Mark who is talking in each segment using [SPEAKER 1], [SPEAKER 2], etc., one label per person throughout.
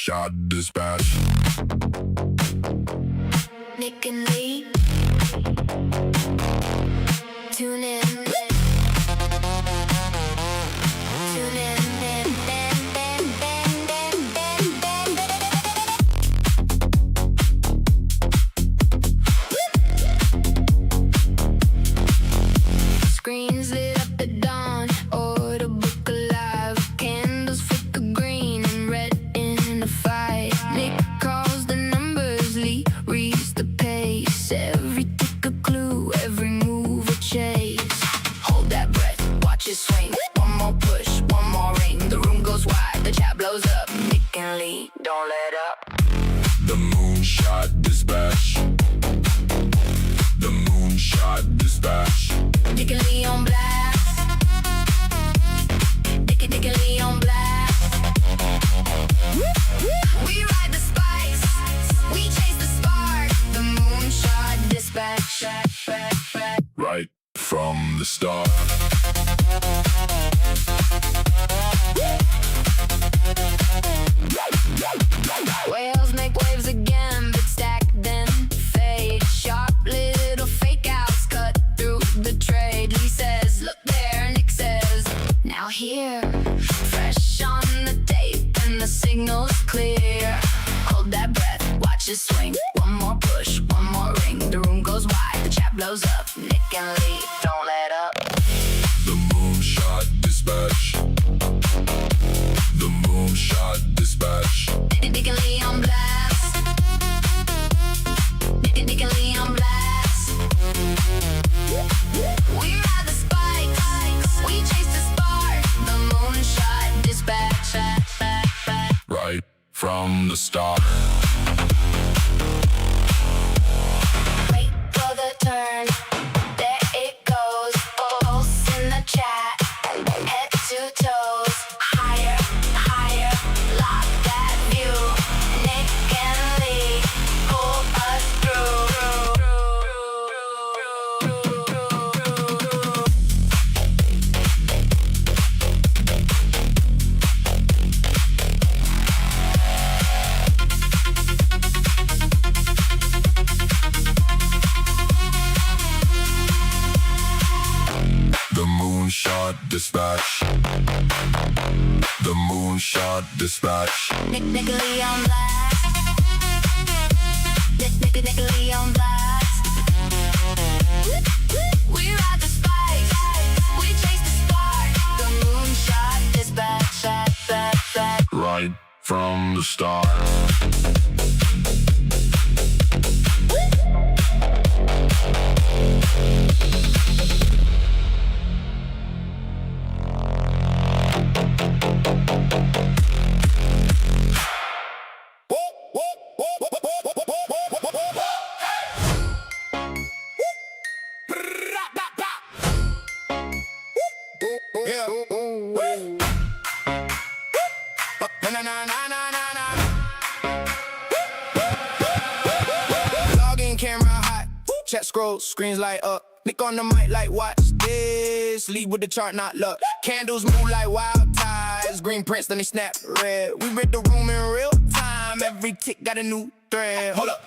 [SPEAKER 1] Moonshot Dispatch.
[SPEAKER 2] Nick and Lee, tune in. Tune in. Screens lit up at dawn, order book alive. Candles flicker green and red in the fight. Nick calls the numbers, Lee reads the pace. Every tick a clue, every move a chase. Hold that breath, watch it swing. One more push, one more ring. The room goes wide, the chat blows up. Nick and Lee, don't let up.
[SPEAKER 1] The Moonshot Dispatch. The Moonshot Dispatch.
[SPEAKER 2] Nick and Lee on blast. Nick and Lee on blast. We ride the spikes, we chase the spark. The Moonshot Dispatch.
[SPEAKER 1] Right from the start.
[SPEAKER 2] Whales make waves again, but stack then fade. Sharp little fake outs cut through the trade. Lee says, look there, Nick says, now here. Fresh on the tape and the signal's clear. Hold that breath, watch it swing. One more push, one more ring. The room goes wide, the chat blows up. Nick and Lee, don't let up.
[SPEAKER 1] The Moonshot Dispatch. The Moonshot Dispatch.
[SPEAKER 2] Nick and Lee on blast. Nick and Lee on blast. We ride the spikes, we chase the spark. The Moonshot Dispatch.
[SPEAKER 1] Right from the start.
[SPEAKER 2] Wait for the turn, there it goes. Pulse in the chat, head to toes. Higher, higher, lock that view. Nick and Lee, pull us through.
[SPEAKER 1] The Moonshot Dispatch. The Moonshot Dispatch.
[SPEAKER 2] Nick and Lee on blast. Nick and Lee on blast. We ride the spikes, we chase the spark. The Moonshot Dispatch.
[SPEAKER 1] Right from the start.
[SPEAKER 3] Login camera hot, chat scroll, screens light up. Nick on the mic like watch this. Lead with the chart, not luck. Candles move like wild tides. Green prints, then they snap red. We read the room in real time. Every tick got a new thread. Hold up,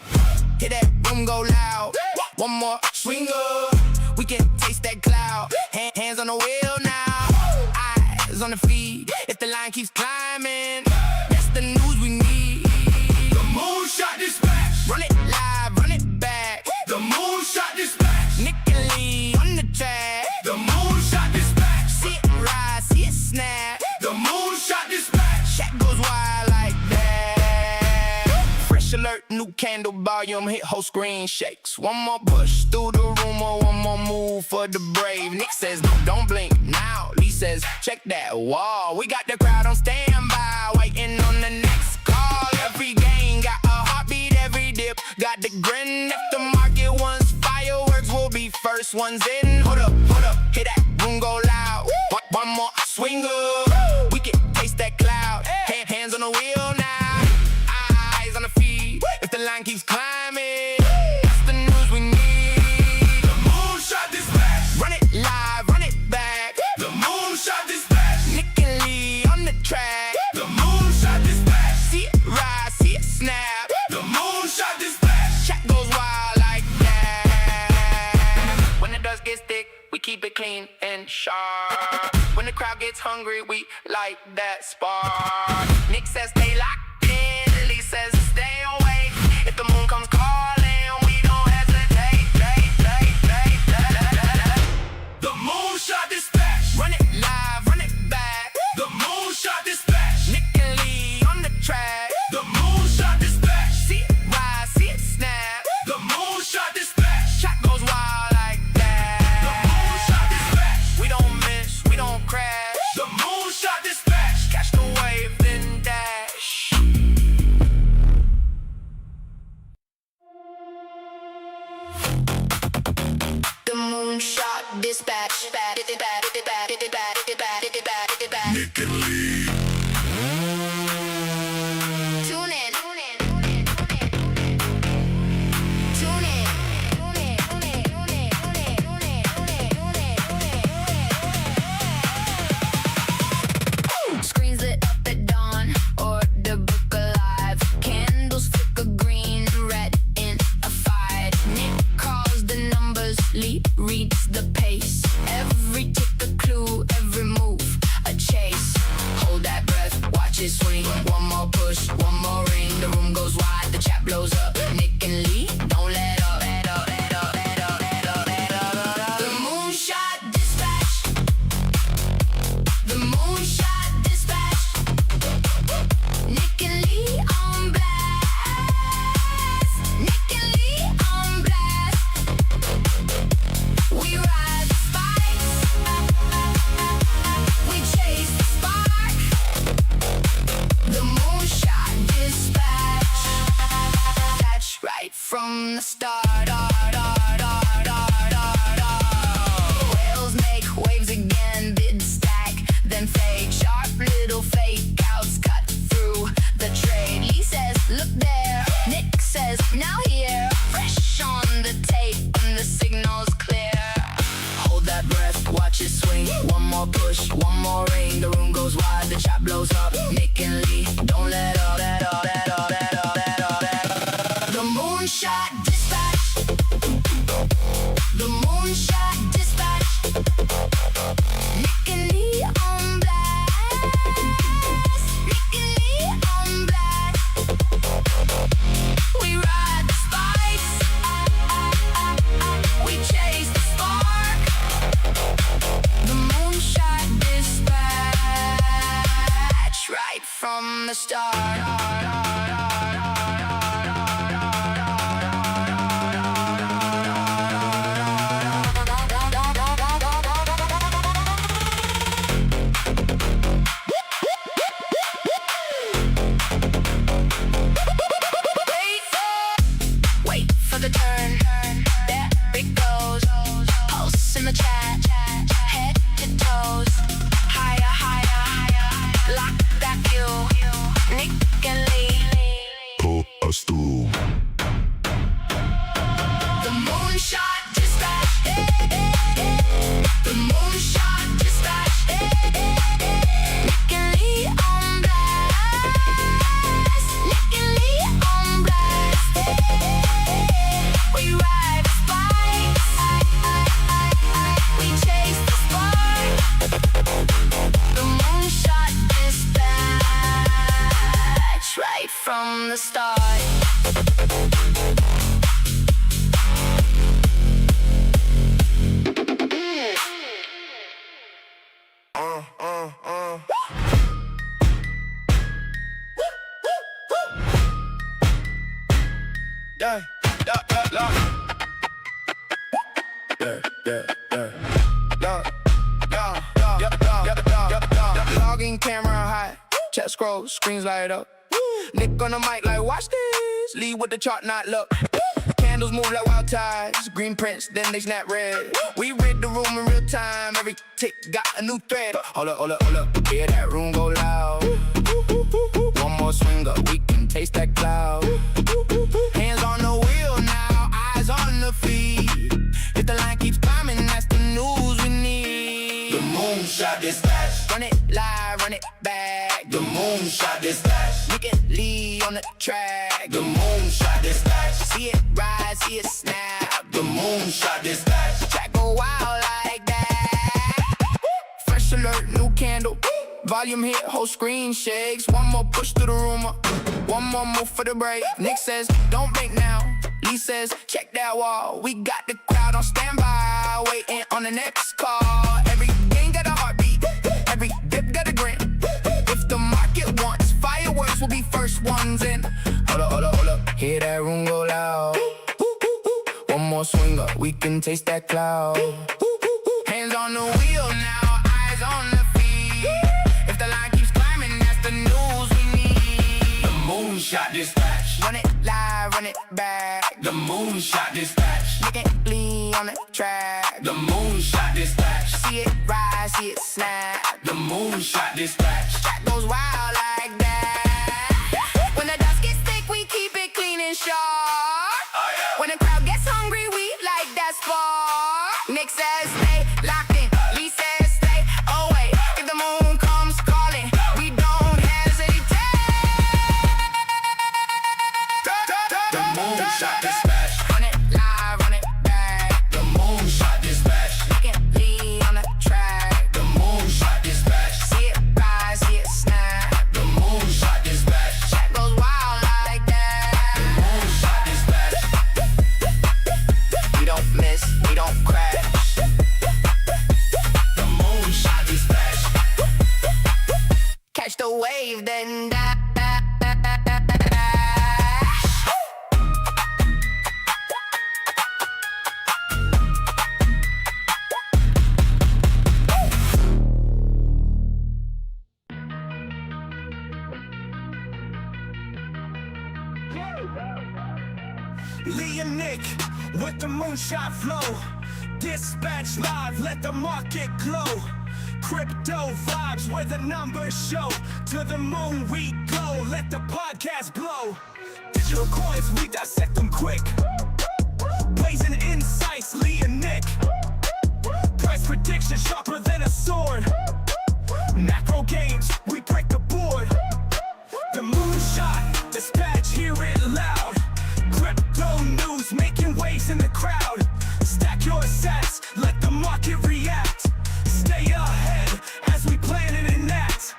[SPEAKER 3] hear that room go loud. One more swing up, we can taste that cloud. Hands on the wheel now, eyes on the feed. If the line keeps climbing, that's the news we need.
[SPEAKER 1] The Moonshot Dispatch.
[SPEAKER 3] Run it live, run it back.
[SPEAKER 1] The Moonshot Dispatch.
[SPEAKER 3] Nick and Lee on the track.
[SPEAKER 1] The Moonshot Dispatch.
[SPEAKER 3] See it rise, see it snap.
[SPEAKER 1] The Moonshot Dispatch.
[SPEAKER 3] Chat goes wild like that. Fresh alert, new candle volume, hit whole screen shakes. One more push through the room or one more move for the brave. Nick says, no, don't blink now. Lee says, check that wall. We got the crowd on standby, waiting on the next call. Every game got a heartbeat, every dip got the grin. If the market wants fireworks, we'll be first ones in. Hold up, hear that room go loud. One more swing up, we can taste that cloud. Hands on the wheel now, eyes on the feet. If the line keeps climbing, that's the news we need.
[SPEAKER 1] The Moonshot Dispatch.
[SPEAKER 3] Run it live, run it back.
[SPEAKER 1] The Moonshot Dispatch.
[SPEAKER 3] Nick and Lee on the track.
[SPEAKER 1] The Moonshot Dispatch.
[SPEAKER 3] See it ride. sharp. When the crowd gets hungry, we like that spark. Nick says stay locked in, Lee says stay away. If the moon comes calling, we don't hesitate.
[SPEAKER 1] The Moonshot Dispatch.
[SPEAKER 3] Run it live, run it back.
[SPEAKER 1] The Moonshot Dispatch.
[SPEAKER 3] Nick and Lee on the track.
[SPEAKER 1] The Moonshot Dispatch.
[SPEAKER 3] See it rise, see it snap.
[SPEAKER 1] The Moonshot Dispatch.
[SPEAKER 3] Shot goes wild like that.
[SPEAKER 1] The Moonshot Dispatch.
[SPEAKER 3] We don't miss, we don't crash.
[SPEAKER 1] The Moonshot Dispatch.
[SPEAKER 3] Catch the wave, then dash.
[SPEAKER 2] The Moonshot Dispatch.
[SPEAKER 1] Nick and Lee.
[SPEAKER 2] Tune in. Screens lit up at dawn, or the book alive. Candles flicker green, red in a fight. Nick calls the numbers, Lee reads the pace. Every tick a clue, every move a chase. Hold that breath, watch it swing. One more push, one more ring. The room goes wide, the chat blows up. Nick and Lee, don't let up. The Moonshot Dispatch. The Moonshot Dispatch. Nick and Lee on blast. Nick and Lee on blast. We ride the spikes. We chase the spark. The Moonshot Dispatch. That's right from the start. Whales make waves again, bid stack, then fade. Sharp little fake outs cut through the trade. Lee says, look there. Nick says, now here. Fresh on the tape and the signal's clear. Hold that breath, watch it swing. One more push, one more ring. The room goes wide, the chat blows up. Nick and Lee, don't let up. The Moonshot Dispatch. The Moonshot Dispatch. Nick and Lee on blast. Nick and Lee on blast. We ride the spikes. We chase the spark. The Moonshot Dispatch. Right from the start. Wait for the turn. There it goes. Pulse in the chat. Head to toes. Higher. Lock that view. Nick and Lee.
[SPEAKER 1] Pull us through.
[SPEAKER 2] The Moonshot Dispatch. The Moonshot Dispatch. Nick and Lee on blast. Nick and Lee on blast. We ride the spikes. We chase the spark. The Moonshot Dispatch. Right from the start.
[SPEAKER 3] Logging camera high, chat scroll, screens light up. Nick on the mic like watch this. Lee with the chart not look. Candles move like wild tides. Green prints, then they snap red. We read the room in real time. Every tick got a new thread. Hold up. Hear that room go loud. One more swinger, we can taste that cloud. Hands on the wheel now, eyes on the feed. If the line keeps climbing, that's the news we need.
[SPEAKER 1] The Moonshot Dispatch.
[SPEAKER 3] Run it live, run it back.
[SPEAKER 1] The Moonshot Dispatch.
[SPEAKER 3] Nick and Lee on the track.
[SPEAKER 1] The Moonshot Dispatch.
[SPEAKER 3] See it rise, see it snap.
[SPEAKER 1] The Moonshot Dispatch.
[SPEAKER 3] Track go wild like that. candle. Volume hit, whole screen shakes. One more push through the rumor, one more move for the break. Nick says, don't blink now. Lee says, check that wall. We got the crowd on standby, waiting on the next call. Every game got a heartbeat, every dip got a grin. If the market wants fireworks, we'll be first ones in. Hold up, hold up, hold up. Hear that room go loud. One more swing up, we can taste that cloud. Hands on the wheel now, eyes on the feet. If the line keeps climbing, that's the news we need.
[SPEAKER 1] The Moonshot Dispatch.
[SPEAKER 3] Run it live, run it back.
[SPEAKER 1] The Moonshot Dispatch.
[SPEAKER 3] Look at Lee on the track.
[SPEAKER 1] The Moonshot Dispatch.
[SPEAKER 3] See it rise, see it snap.
[SPEAKER 1] The Moonshot Dispatch.
[SPEAKER 3] Track goes wild like that. When the dust gets thick, we keep it clean and sharp. When the crowd gets hungry, we like that spark. Nick says stay locked in, Lee says stay away. If the moon comes calling, we don't hesitate.
[SPEAKER 1] The Moonshot Dispatch.
[SPEAKER 3] Run it live, run it back.
[SPEAKER 1] The Moonshot Dispatch.
[SPEAKER 3] Look at Lee on the track.
[SPEAKER 1] The Moonshot Dispatch.
[SPEAKER 3] See it rise, see it snap.
[SPEAKER 1] The Moonshot Dispatch.
[SPEAKER 3] Track goes wild like that.
[SPEAKER 1] Moonshot Dispatch.
[SPEAKER 3] We don't miss, we don't crash.
[SPEAKER 1] The Moonshot Dispatch.
[SPEAKER 3] Catch the wave, then dash.
[SPEAKER 4] Lee and Nick with the moonshot flow. Dispatch live, let the market glow. Crypto vibes where the numbers show. To the moon we go, let the podcast blow. Digital coins, we dissect them quick. Blazing insights, Lee and Nick. Price prediction sharper than a sword. Macro games, we break the board. The Moonshot Dispatch, hear it loud. Crypto news making waves in the crowd. Stack your sats, let the market react. Stay ahead as we plan and enact.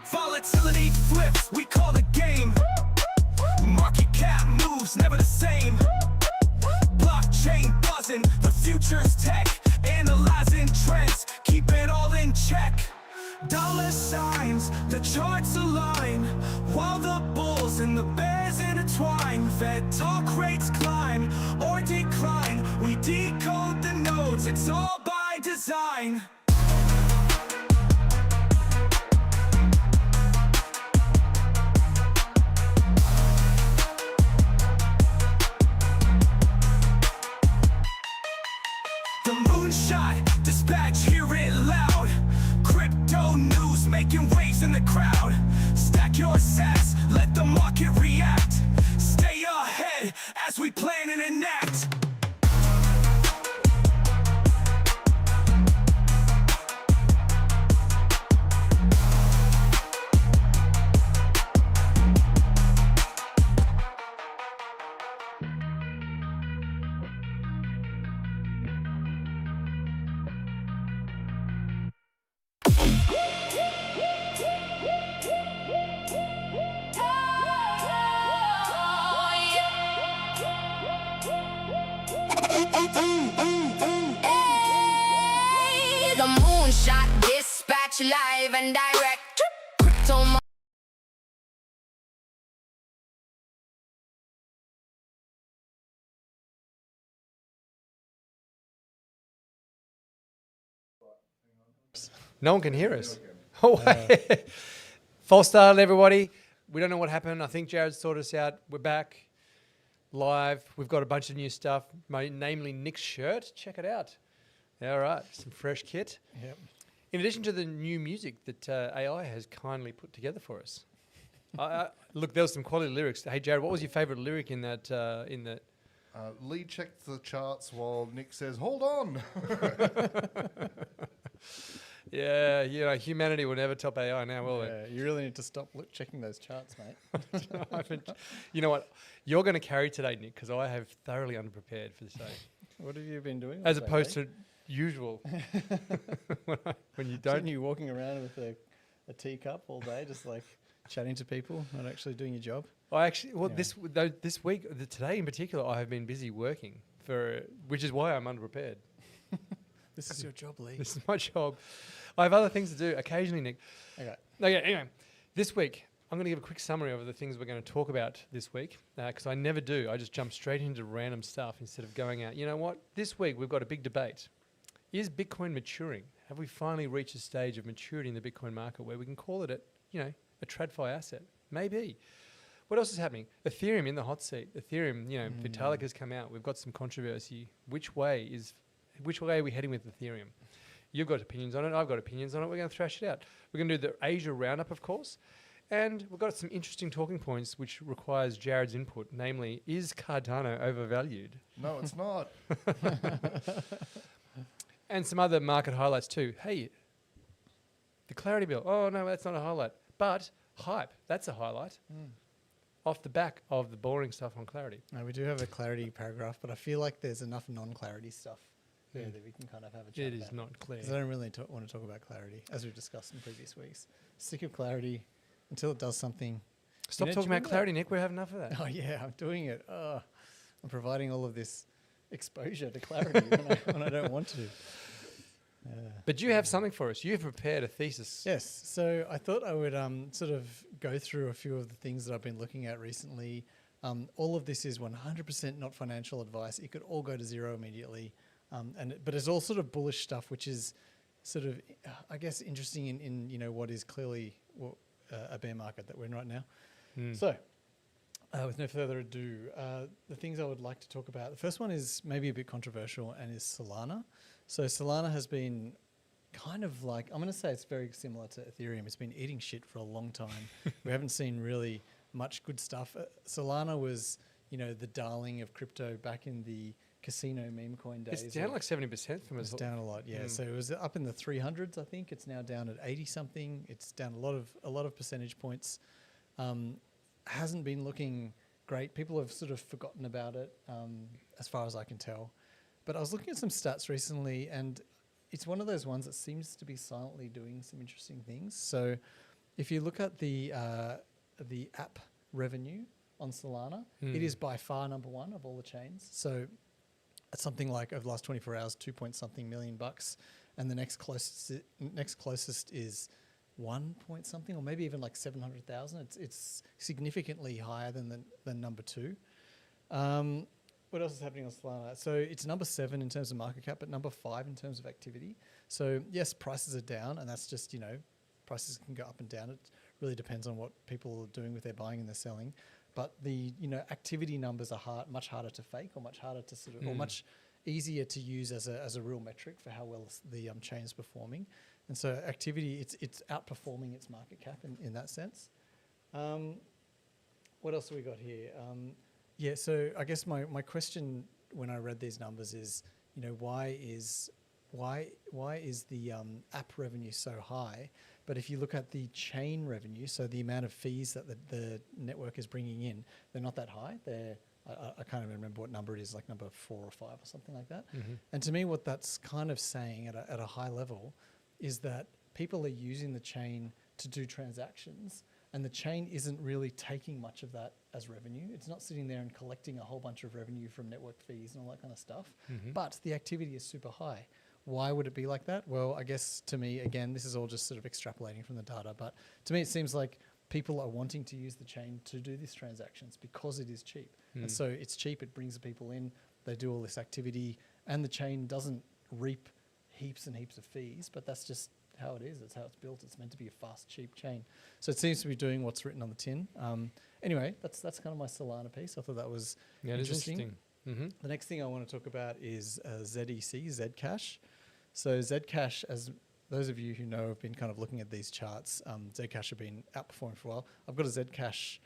[SPEAKER 4] Volatility flips, we call the game. Market cap moves, never the same. Blockchain buzzing, the future's tech. Analyzing trends, keep it all in check. Dollar signs, the charts align. While the bulls and the bears intertwine. Fed talk rates climb or decline. We decode the nodes, it's all by design. The Moonshot Dispatch, hear it loud. Crypto news making waves in the crowd. Stack your sats, let the market react. Stay ahead as we plan and enact.
[SPEAKER 2] Hey, the Moonshot Dispatch live and direct. Crypto
[SPEAKER 5] No one can hear us. Oh, wait. False start, everybody. We don't know what happened. I think Jared sorted us out. We're back live. We've got a bunch of new stuff, namely Nick's shirt. Check it out. All right, some fresh kit.
[SPEAKER 6] Yep.
[SPEAKER 5] In addition to the new music that AI has kindly put together for us. Look, there was some quality lyrics. Hey, Jared, what was your favorite lyric in that?
[SPEAKER 7] Lee checks the charts while Nick says, "Hold on."
[SPEAKER 5] Yeah, humanity will never top AI now, will it?
[SPEAKER 6] Yeah, you really need to stop checking those charts, mate.
[SPEAKER 5] You know what? You're going to carry today, Nick, because I have thoroughly underprepared for this day,
[SPEAKER 6] What have you been doing?
[SPEAKER 5] as opposed to usual. when you
[SPEAKER 6] Don't
[SPEAKER 5] don't.
[SPEAKER 6] you walking around with a teacup all day, just like chatting to people, not actually doing your job?
[SPEAKER 5] I actually, well,
[SPEAKER 6] Yeah.
[SPEAKER 5] this week, today in particular, I have been busy working which is why I'm underprepared.
[SPEAKER 6] This is your job, Lee.
[SPEAKER 5] This is my job. I have other things to do occasionally, Nick.
[SPEAKER 6] Okay.
[SPEAKER 5] Okay, anyway, this week, I'm going to give a quick summary of the things we're going to talk about this week, because I never do. I just jump straight into random stuff instead of going out. You know what? This week, we've got a big debate. Is Bitcoin maturing? Have we finally reached a stage of maturity in the Bitcoin market where we can call it a TradFi asset? Maybe. What else is happening? Ethereum in the hot seat. Ethereum, Vitalik has come out. We've got some controversy. Which way are we heading with Ethereum? You've got opinions on it. I've got opinions on it. We're going to thrash it out. We're going to do the Asia Roundup, of course. And we've got some interesting talking points which requires Jared's input. Namely, is Cardano overvalued?
[SPEAKER 7] No, it's not.
[SPEAKER 5] And some other market highlights too. Hey, the Clarity Bill. Oh, no, that's not a highlight. But hype, that's a highlight. Off the back of the boring stuff on Clarity.
[SPEAKER 6] No, we do have a clarity paragraph, but I feel like there's enough non-clarity stuff there that we can kind of have a chat
[SPEAKER 5] It is
[SPEAKER 6] about.
[SPEAKER 5] not clear.
[SPEAKER 6] 'Cause I don't really want to talk about clarity, as we've discussed in previous weeks. Stick with clarity until it does something.
[SPEAKER 5] Stop
[SPEAKER 6] do you
[SPEAKER 5] talking about
[SPEAKER 6] remember
[SPEAKER 5] Clarity, Nick. We're having enough of that.
[SPEAKER 6] Oh yeah, I'm doing it. I'm providing all of this exposure to clarity when I don't want to.
[SPEAKER 5] But you have something for us. You've prepared a thesis.
[SPEAKER 6] Yes, so I thought I would sort of go through a few of the things that I've been looking at recently. All of this is 100% not financial advice. It could all go to zero immediately. But it's all sort of bullish stuff, which is sort of, I guess, interesting in what is clearly a bear market that we're in right now. So, with no further ado, the things I would like to talk about. The first one is maybe a bit controversial and is Solana. So Solana has been kind of like, I'm going to say it's very similar to Ethereum. It's been eating shit for a long time. We haven't seen really much good stuff. Solana was, the darling of crypto back in the casino meme coin days.
[SPEAKER 5] It's down like 70% from
[SPEAKER 6] It's
[SPEAKER 5] us.
[SPEAKER 6] down a lot, yeah. So it was up in the 300s, I think. It's now down at 80 something. It's down a lot of percentage points. Hasn't been looking great. People have sort of forgotten about it, as far as I can tell. But I was looking at some stats recently, and it's one of those ones that seems to be silently doing some interesting things. So if you look at the app revenue on Solana, it is by far number one of all the chains. So it's something like over the last 24 hours, 2 point something million bucks. And the next closest is 1 point something, or maybe even like 700,000. It's significantly higher than number two. What else is happening on Solana? So it's number 7 in terms of market cap, but number 5 in terms of activity. So yes, prices are down, and that's just, prices can go up and down. It really depends on what people are doing with their buying and their selling. But the, activity numbers are much harder to fake, or much harder to sort of, or much easier to use as a real metric for how well the chain is performing. And so activity, it's outperforming its market cap in that sense. What else have we got here? Yeah, so I guess my question when I read these numbers is, why is the app revenue so high? But if you look at the chain revenue, so the amount of fees that the network is bringing in, they're not that high. I can't even remember what number it is, like number 4 or 5 or something like that. And to me, what that's kind of saying at a high level is that people are using the chain to do transactions, and the chain isn't really taking much of that as revenue. It's not sitting there and collecting a whole bunch of revenue from network fees and all that kind of stuff. But the activity is super high. Why would it be like that? Well, I guess to me, again, this is all just sort of extrapolating from the data, but to me it seems like people are wanting to use the chain to do these transactions because it is cheap. And so it's cheap, it brings the people in, they do all this activity, and the chain doesn't reap heaps and heaps of fees, but that's just how it is. It's how it's built. It's meant to be a fast, cheap chain. So it seems to be doing what's written on the tin. Anyway, that's kind of my Solana piece. I thought that was interesting. The next thing I want to talk about is ZEC, Zcash. So Zcash, as those of you who know have been kind of looking at these charts, Zcash have been outperforming for a while. I've got a Zcash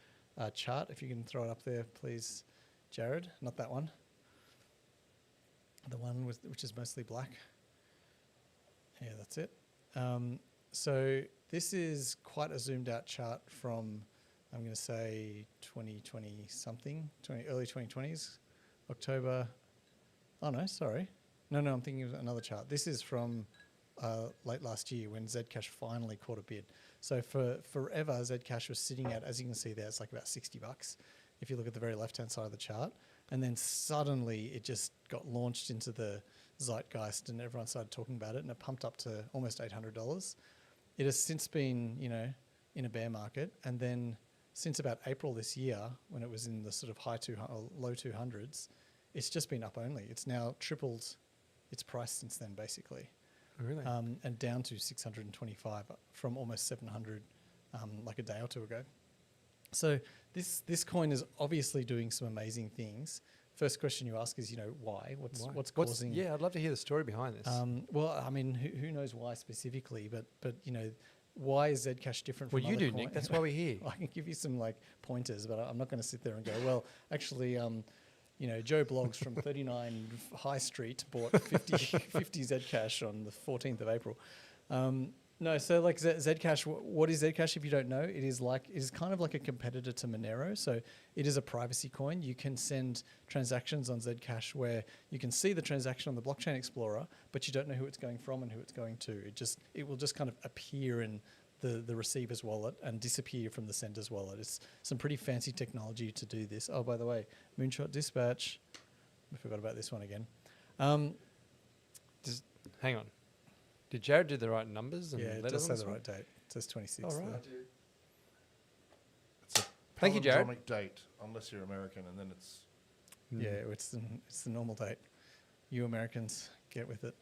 [SPEAKER 6] chart. If you can throw it up there, please, Jared. Not that one. The one which is mostly black. Yeah, that's it. So this is quite a zoomed out chart from, I'm going to say 2020 something, early 2020s, October. Oh no, sorry. No, I'm thinking of another chart. This is from late last year when Zcash finally caught a bid. So for forever, Zcash was sitting at, as you can see there, it's like about $60 if you look at the very left-hand side of the chart. And then suddenly it just got launched into the zeitgeist and everyone started talking about it and it pumped up to almost $800. It has since been, in a bear market. And then since about April this year, when it was in the sort of low 200s, it's just been up only. It's now tripled its price since then, basically.
[SPEAKER 5] Really?
[SPEAKER 6] And down to 625 from almost 700 like a day or two ago. So this coin is obviously doing some amazing things. First question you ask is, why? What's causing?
[SPEAKER 5] Yeah, I'd love to hear the story behind this.
[SPEAKER 6] Well, I mean, who knows why specifically? But why is Zcash different?
[SPEAKER 5] Well,
[SPEAKER 6] from
[SPEAKER 5] you
[SPEAKER 6] other
[SPEAKER 5] do, Nick. That's why we're here.
[SPEAKER 6] I can give you some pointers, but I'm not going to sit there and go, well, actually, Joe Blogs from 39 High Street bought 50 Zcash on the 14th of April. No, so Zcash, what is Zcash if you don't know? It is kind of like a competitor to Monero. So it is a privacy coin. You can send transactions on Zcash where you can see the transaction on the blockchain explorer, but you don't know who it's going from and who it's going to. It will just kind of appear in the receiver's wallet and disappear from the sender's wallet. It's some pretty fancy technology to do this. Oh, by the way, Moonshot Dispatch. I forgot about this one again.
[SPEAKER 5] Just hang on. Did Jared do the right numbers? And
[SPEAKER 6] Yeah, it does say the right date. It says 26th.
[SPEAKER 5] Oh, right.
[SPEAKER 6] there.
[SPEAKER 7] It's a
[SPEAKER 5] Thank you, Jared.
[SPEAKER 7] palindromic date, unless you're American, and then it's...
[SPEAKER 6] Yeah, it's the normal date. You Americans, get with it.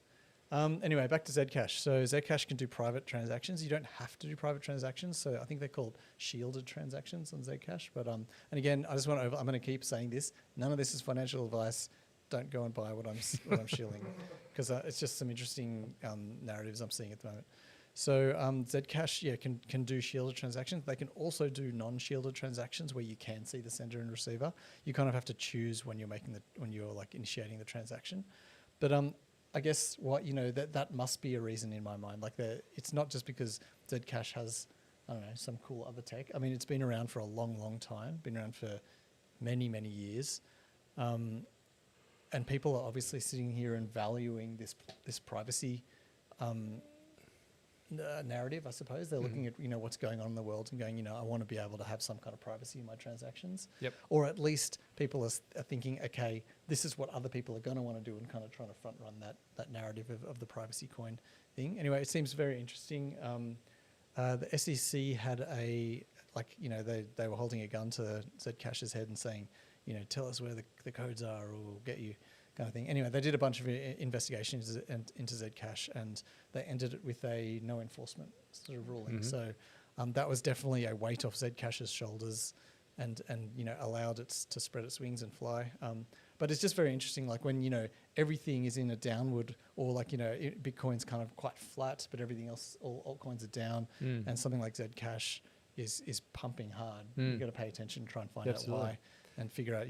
[SPEAKER 6] Anyway, back to Zcash. So Zcash can do private transactions. You don't have to do private transactions. So I think they're called shielded transactions on Zcash. But and again, I'm going to keep saying this. None of this is financial advice. Don't go and buy what I'm shilling, because it's just some interesting narratives I'm seeing at the moment. So Zcash, can do shielded transactions. They can also do non-shielded transactions where you can see the sender and receiver. You kind of have to choose when you're initiating the transaction. But I guess that must be a reason in my mind. It's not just because Zcash has, I don't know, some cool other tech. I mean, it's been around for a long, long time. Been around for many, many years. And people are obviously sitting here and valuing this privacy narrative, I suppose. They're looking at what's going on in the world and going, I want to be able to have some kind of privacy in my transactions.
[SPEAKER 5] Yep.
[SPEAKER 6] Or at least people are thinking, okay, this is what other people are going to want to do, and kind of trying to front run that narrative of the privacy coin thing. Anyway, it seems very interesting. The SEC had they were holding a gun to Zcash's head and saying, tell us where the codes are or we'll get you, kind of thing. Anyway, they did a bunch of investigations into Zcash and they ended it with a no enforcement sort of ruling. So that was definitely a weight off Zcash's shoulders and allowed it to spread its wings and fly. But it's just very interesting, when, everything is in a downward, or Bitcoin's kind of quite flat, but everything else, all altcoins are down, and something like Zcash is pumping hard. You've got to pay attention and try and find out why. And figure out,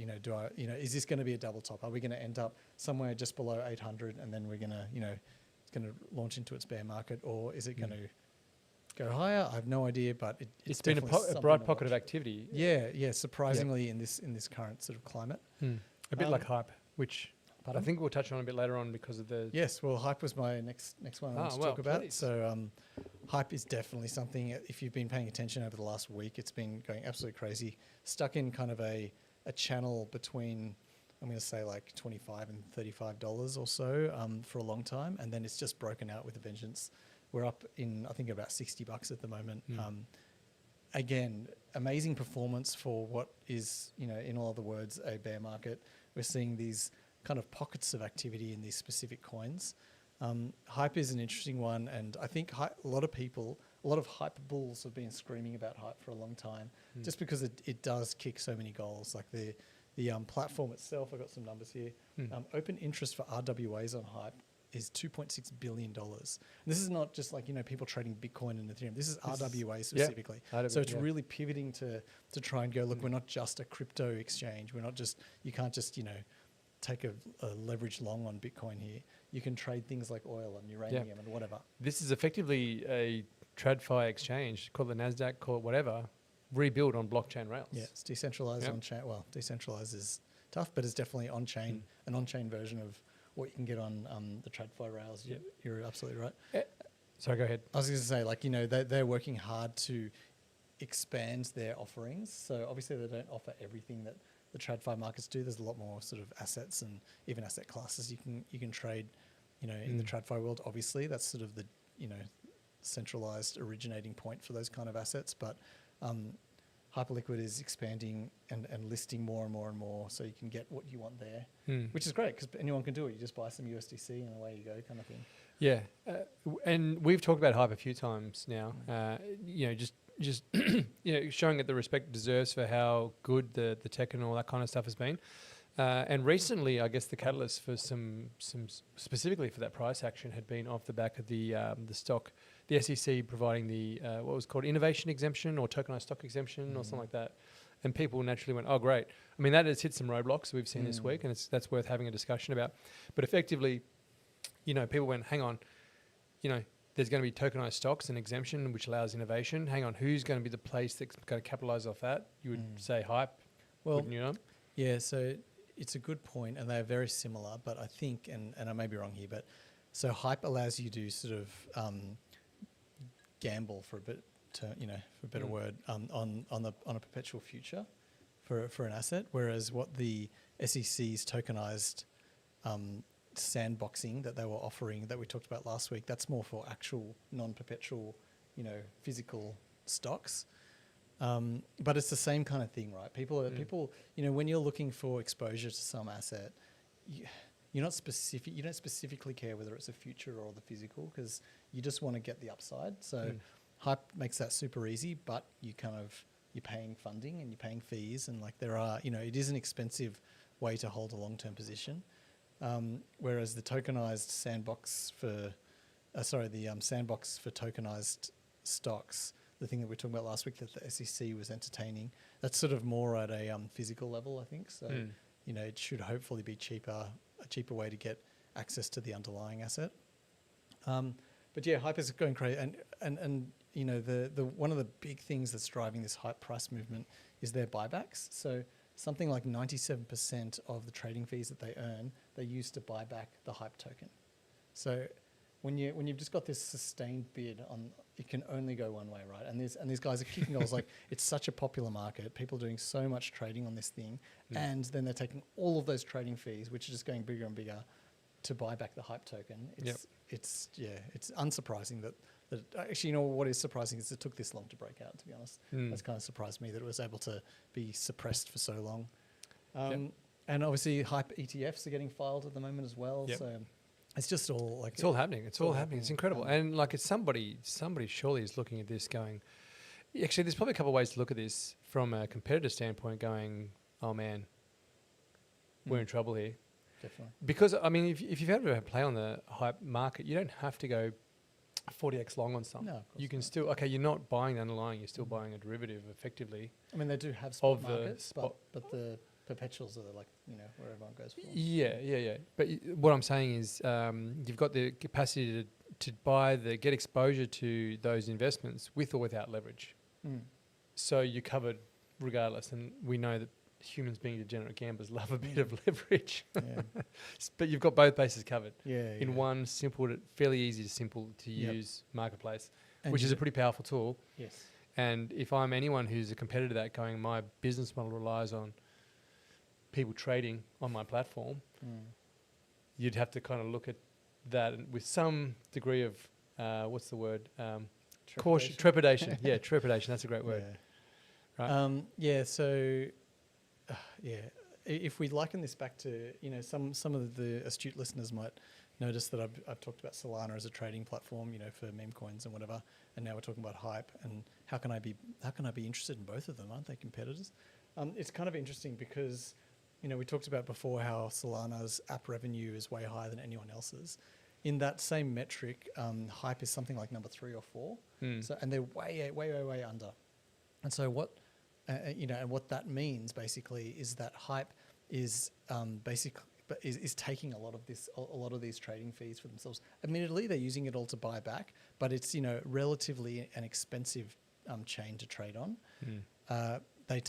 [SPEAKER 6] is this going to be a double top? Are we going to end up somewhere just below 800 and then we're going to, it's going to launch into its bear market, or is it going to go higher? I have no idea, but it's
[SPEAKER 5] been a bright pocket of activity.
[SPEAKER 6] Yeah, surprisingly in this current sort of climate.
[SPEAKER 5] A bit like Hype, which
[SPEAKER 6] Pardon?
[SPEAKER 5] I think we'll touch on a bit later on because of the...
[SPEAKER 6] Yes, well, Hype was my next one I want to talk about.
[SPEAKER 5] Please.
[SPEAKER 6] So Hype is definitely something, if you've been paying attention over the last week, it's been going absolutely crazy. Stuck in kind of a channel between, I'm going to say $25 and $35 or so for a long time, and then it's just broken out with a vengeance. We're up in, I think, about $60 at the moment. Again, amazing performance for what is, in all other words, a bear market. We're seeing these kind of pockets of activity in these specific coins. Hype is an interesting one, and I think a lot of hype bulls have been screaming about Hype for a long time, just because it does kick so many goals. Like the platform itself, I've got some numbers here. Open interest for RWAs on Hype is $2.6 billion. And this is not just people trading Bitcoin and Ethereum. This is RWA specifically. So it's really pivoting to try and go, look, we're not just a crypto exchange. We're not just, you can't just, take a leverage long on Bitcoin here. you can trade things like oil and uranium and whatever.
[SPEAKER 5] This is effectively a TradFi exchange, call it the Nasdaq, call it whatever, rebuilt on blockchain rails.
[SPEAKER 6] Yeah, it's decentralized on chain. Well, decentralized is tough, but it's definitely on chain, an on chain version of what you can get on the TradFi rails. You're absolutely right.
[SPEAKER 5] Sorry, go ahead.
[SPEAKER 6] I was going to say, like, you know, they're working hard to expand their offerings. So obviously they don't offer everything that the TradFi markets do. There's a lot more sort of assets and even asset classes you can trade, you know, in the TradFi world. Obviously, that's sort of the, you know, centralized originating point for those kind of assets. But Hyperliquid is expanding and listing more and more and more, so you can get what you want there, which is great because anyone can do it. You just buy some USDC and away you go, kind of thing. Yeah,
[SPEAKER 5] and we've talked about Hype a few times now. You know, just you know, showing it the respect it deserves for how good the tech and all that kind of stuff has been. And recently, I guess the catalyst for some specifically for that price action had been off the back of the stock, the SEC providing the what was called innovation exemption or tokenized stock exemption or something like that. And people naturally went, oh, great. I mean, that has hit some roadblocks we've seen this week, and that's worth having a discussion about. But effectively, you know, people went, hang on, you know, there's going to be tokenized stocks and exemption, which allows innovation. Hang on, who's going to be the place that's going to capitalize off that? You would say Hype,
[SPEAKER 6] well,
[SPEAKER 5] wouldn't you know?
[SPEAKER 6] Yeah, so it's a good point, and they're very similar. But I think, and I may be wrong here, but so Hype allows you to sort of gamble for a bit, you know, for a better word, on a perpetual future for an asset, whereas what the SEC's tokenized sandboxing that they were offering that we talked about last week, that's more for actual non-perpetual, you know, physical stocks. But it's the same kind of thing, right? People, you know, when you're looking for exposure to some asset, you're not specific. You don't specifically care whether it's a future or the physical because you just want to get the upside. So Hype makes that super easy, but you're paying funding and you're paying fees, and like there are, you know, it is an expensive way to hold a long-term position. Whereas the tokenized sandbox for, sandbox for tokenized stocks, the thing that we were talking about last week that the SEC was entertaining, that's sort of more at a physical level, I think. So, you know, it should hopefully be a cheaper way to get access to the underlying asset. But yeah, Hype is going crazy, and you know, the one of the big things that's driving this Hype price movement is their buybacks. So something like 97% of the trading fees that they earn, they use to buy back the Hype token. So when you've just got this sustained bid on, it can only go one way, right? And these guys are kicking goals. Like, it's such a popular market, people are doing so much trading on this thing, and then they're taking all of those trading fees, which are just going bigger and bigger, to buy back the Hype token. It's unsurprising that actually, you know, what is surprising is it took this long to break out, to be honest. That's kind of surprised me that it was able to be suppressed for so long. And obviously Hype ETFs are getting filed at the moment as well. So it's just all like...
[SPEAKER 5] It's all happening. It's all happening. It's incredible. And like, it's somebody surely is looking at this going... Actually, there's probably a couple of ways to look at this from a competitor standpoint going, oh man, we're in trouble here.
[SPEAKER 6] Definitely.
[SPEAKER 5] Because, I mean, if you've ever play on the Hype market, you don't have to go 40x long on something.
[SPEAKER 6] No,
[SPEAKER 5] you can still... Okay, you're not buying the underlying, you're still buying a derivative effectively.
[SPEAKER 6] I mean, they do have spot
[SPEAKER 5] of
[SPEAKER 6] markets, but the perpetuals are like, you know, where everyone goes for.
[SPEAKER 5] Yeah. But what I'm saying is you've got the capacity to get exposure to those investments with or without leverage. So you're covered regardless. And we know that humans being degenerate gamblers love a bit of leverage. But you've got both bases covered in one simple, fairly easy to use marketplace, and which is a pretty powerful tool.
[SPEAKER 6] Yes.
[SPEAKER 5] And if I'm anyone who's a competitor to that going, my business model relies on people trading on my platform, you'd have to kind of look at that with some degree of, what's the word? Trepidation. Yeah, trepidation. That's a great word. Right?
[SPEAKER 6] If we liken this back to, you know, some of the astute listeners might notice that I've talked about Solana as a trading platform, you know, for meme coins and whatever, and now we're talking about Hype, and how can I be interested in both of them? Aren't they competitors? It's kind of interesting because, you know, we talked about before how Solana's app revenue is way higher than anyone else's. In that same metric, Hype is something like number 3 or 4. So, and they're way under. And so what, you know, and what that means basically is that Hype is but is taking a lot of these trading fees for themselves. Admittedly, they're using it all to buy back, but it's relatively an expensive chain to trade on. They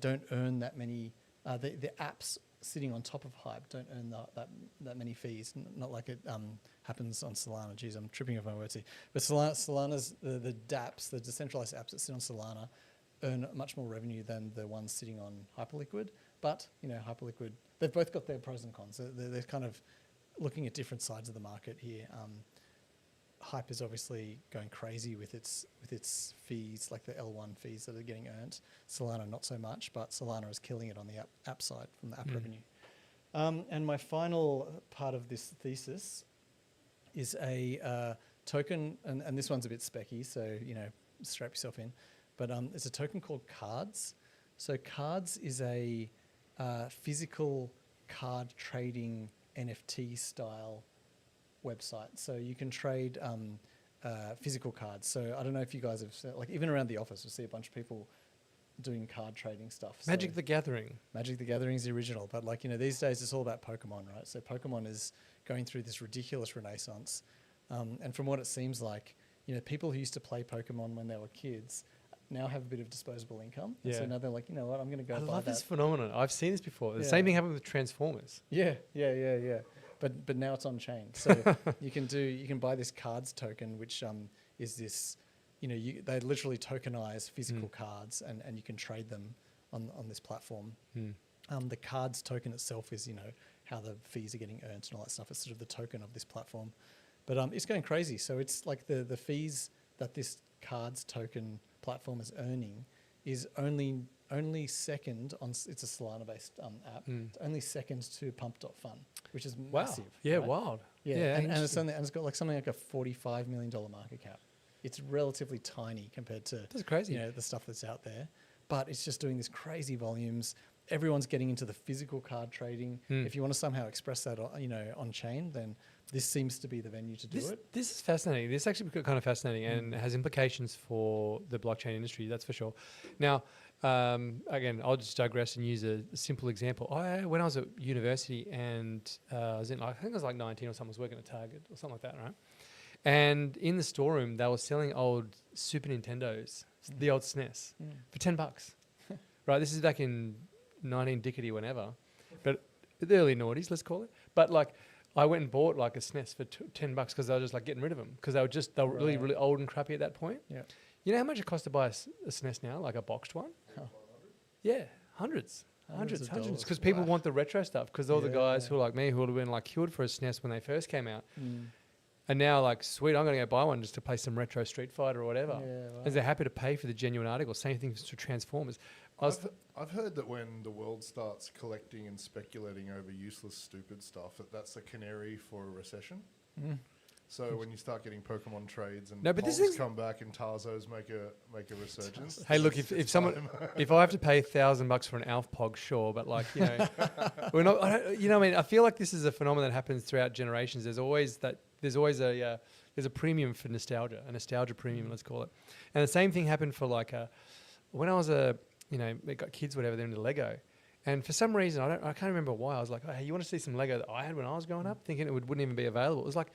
[SPEAKER 6] don't earn that many. The apps sitting on top of Hype don't earn that many fees. Not like it happens on Solana. Geez, I'm tripping over my words here. But Solana's the dApps, the decentralized apps that sit on Solana, earn much more revenue than the ones sitting on Hyperliquid. But Hyperliquid, they've both got their pros and cons. They're kind of looking at different sides of the market here. Hype is obviously going crazy with its fees, like the L1 fees that are getting earned. Solana not so much, but Solana is killing it on the app side from the app revenue. And my final part of this thesis is a token, and this one's a bit specky, so strap yourself in. But it's a token called Cardz. So Cardz is a physical card trading NFT style website. So you can trade physical cards. So I don't know if you guys have seen, like even around the office, we see a bunch of people doing card trading stuff.
[SPEAKER 5] Magic the Gathering.
[SPEAKER 6] Magic the Gathering is the original, but these days it's all about Pokemon, right? So Pokemon is going through this ridiculous renaissance. And from what it seems like, people who used to play Pokemon when they were kids now have a bit of disposable income. And so now they're like, what, I'm going to go buy that.
[SPEAKER 5] I love this phenomenon. I've seen this before. The same thing happened with Transformers.
[SPEAKER 6] Yeah. But now it's on chain. So you can buy this Cardz token, which is this, they literally tokenize physical cards and you can trade them on this platform. The Cardz token itself is, how the fees are getting earned and all that stuff. It's sort of the token of this platform. But it's going crazy. So it's like the fees that this Cardz token platform is earning is only second on, it's a Solana-based app, it's only second to Pump.fun, which is massive.
[SPEAKER 5] Yeah,
[SPEAKER 6] right?
[SPEAKER 5] wild.
[SPEAKER 6] Yeah, and it's got something like a $45 million market cap. It's relatively tiny compared to
[SPEAKER 5] that's crazy.
[SPEAKER 6] The stuff that's out there, but it's just doing these crazy volumes. Everyone's getting into the physical card trading. If you want to somehow express that, on chain, then this seems to be the venue to do it.
[SPEAKER 5] This is fascinating. This is actually kind of fascinating and has implications for the blockchain industry, that's for sure. Now, again, I'll just digress and use a simple example. When I was at university and I think I was like 19 or something, I was working at Target or something like that, right? And in the storeroom, they were selling old Super Nintendos, the old SNES, for $10. Right, this is back in 19 whenever, but the early noughties, let's call it. But I went and bought a SNES for $10 because I was just getting rid of them because they were really, really old and crappy at that point.
[SPEAKER 6] Yeah.
[SPEAKER 5] You know how much it costs to buy a SNES now, like a boxed one?
[SPEAKER 6] Oh.
[SPEAKER 5] Yeah, hundreds
[SPEAKER 6] of
[SPEAKER 5] because
[SPEAKER 6] dollars.
[SPEAKER 5] people want the retro stuff because all the guys who are like me who would have been killed for a SNES when they first came out and now sweet, I'm going to go buy one just to play some retro Street Fighter or whatever.
[SPEAKER 6] Yeah, right.
[SPEAKER 5] And they're happy to pay for the genuine article. Same thing for Transformers.
[SPEAKER 7] I've heard that when the world starts collecting and speculating over useless, stupid stuff, that's a canary for a recession. So when you start getting Pokemon trades and Pogs come back and Tarzos make a resurgence.
[SPEAKER 5] Hey, look, if I have to pay $1,000 for an Alf Pog, sure, but we're not. I feel like this is a phenomenon that happens throughout generations. There's always a premium for nostalgia, a nostalgia premium, let's call it. And the same thing happened for when I was they got kids, whatever, they're into Lego. And for some reason, I can't remember why, I was like, hey, you want to see some Lego that I had when I was growing up? Thinking it wouldn't even be available. It was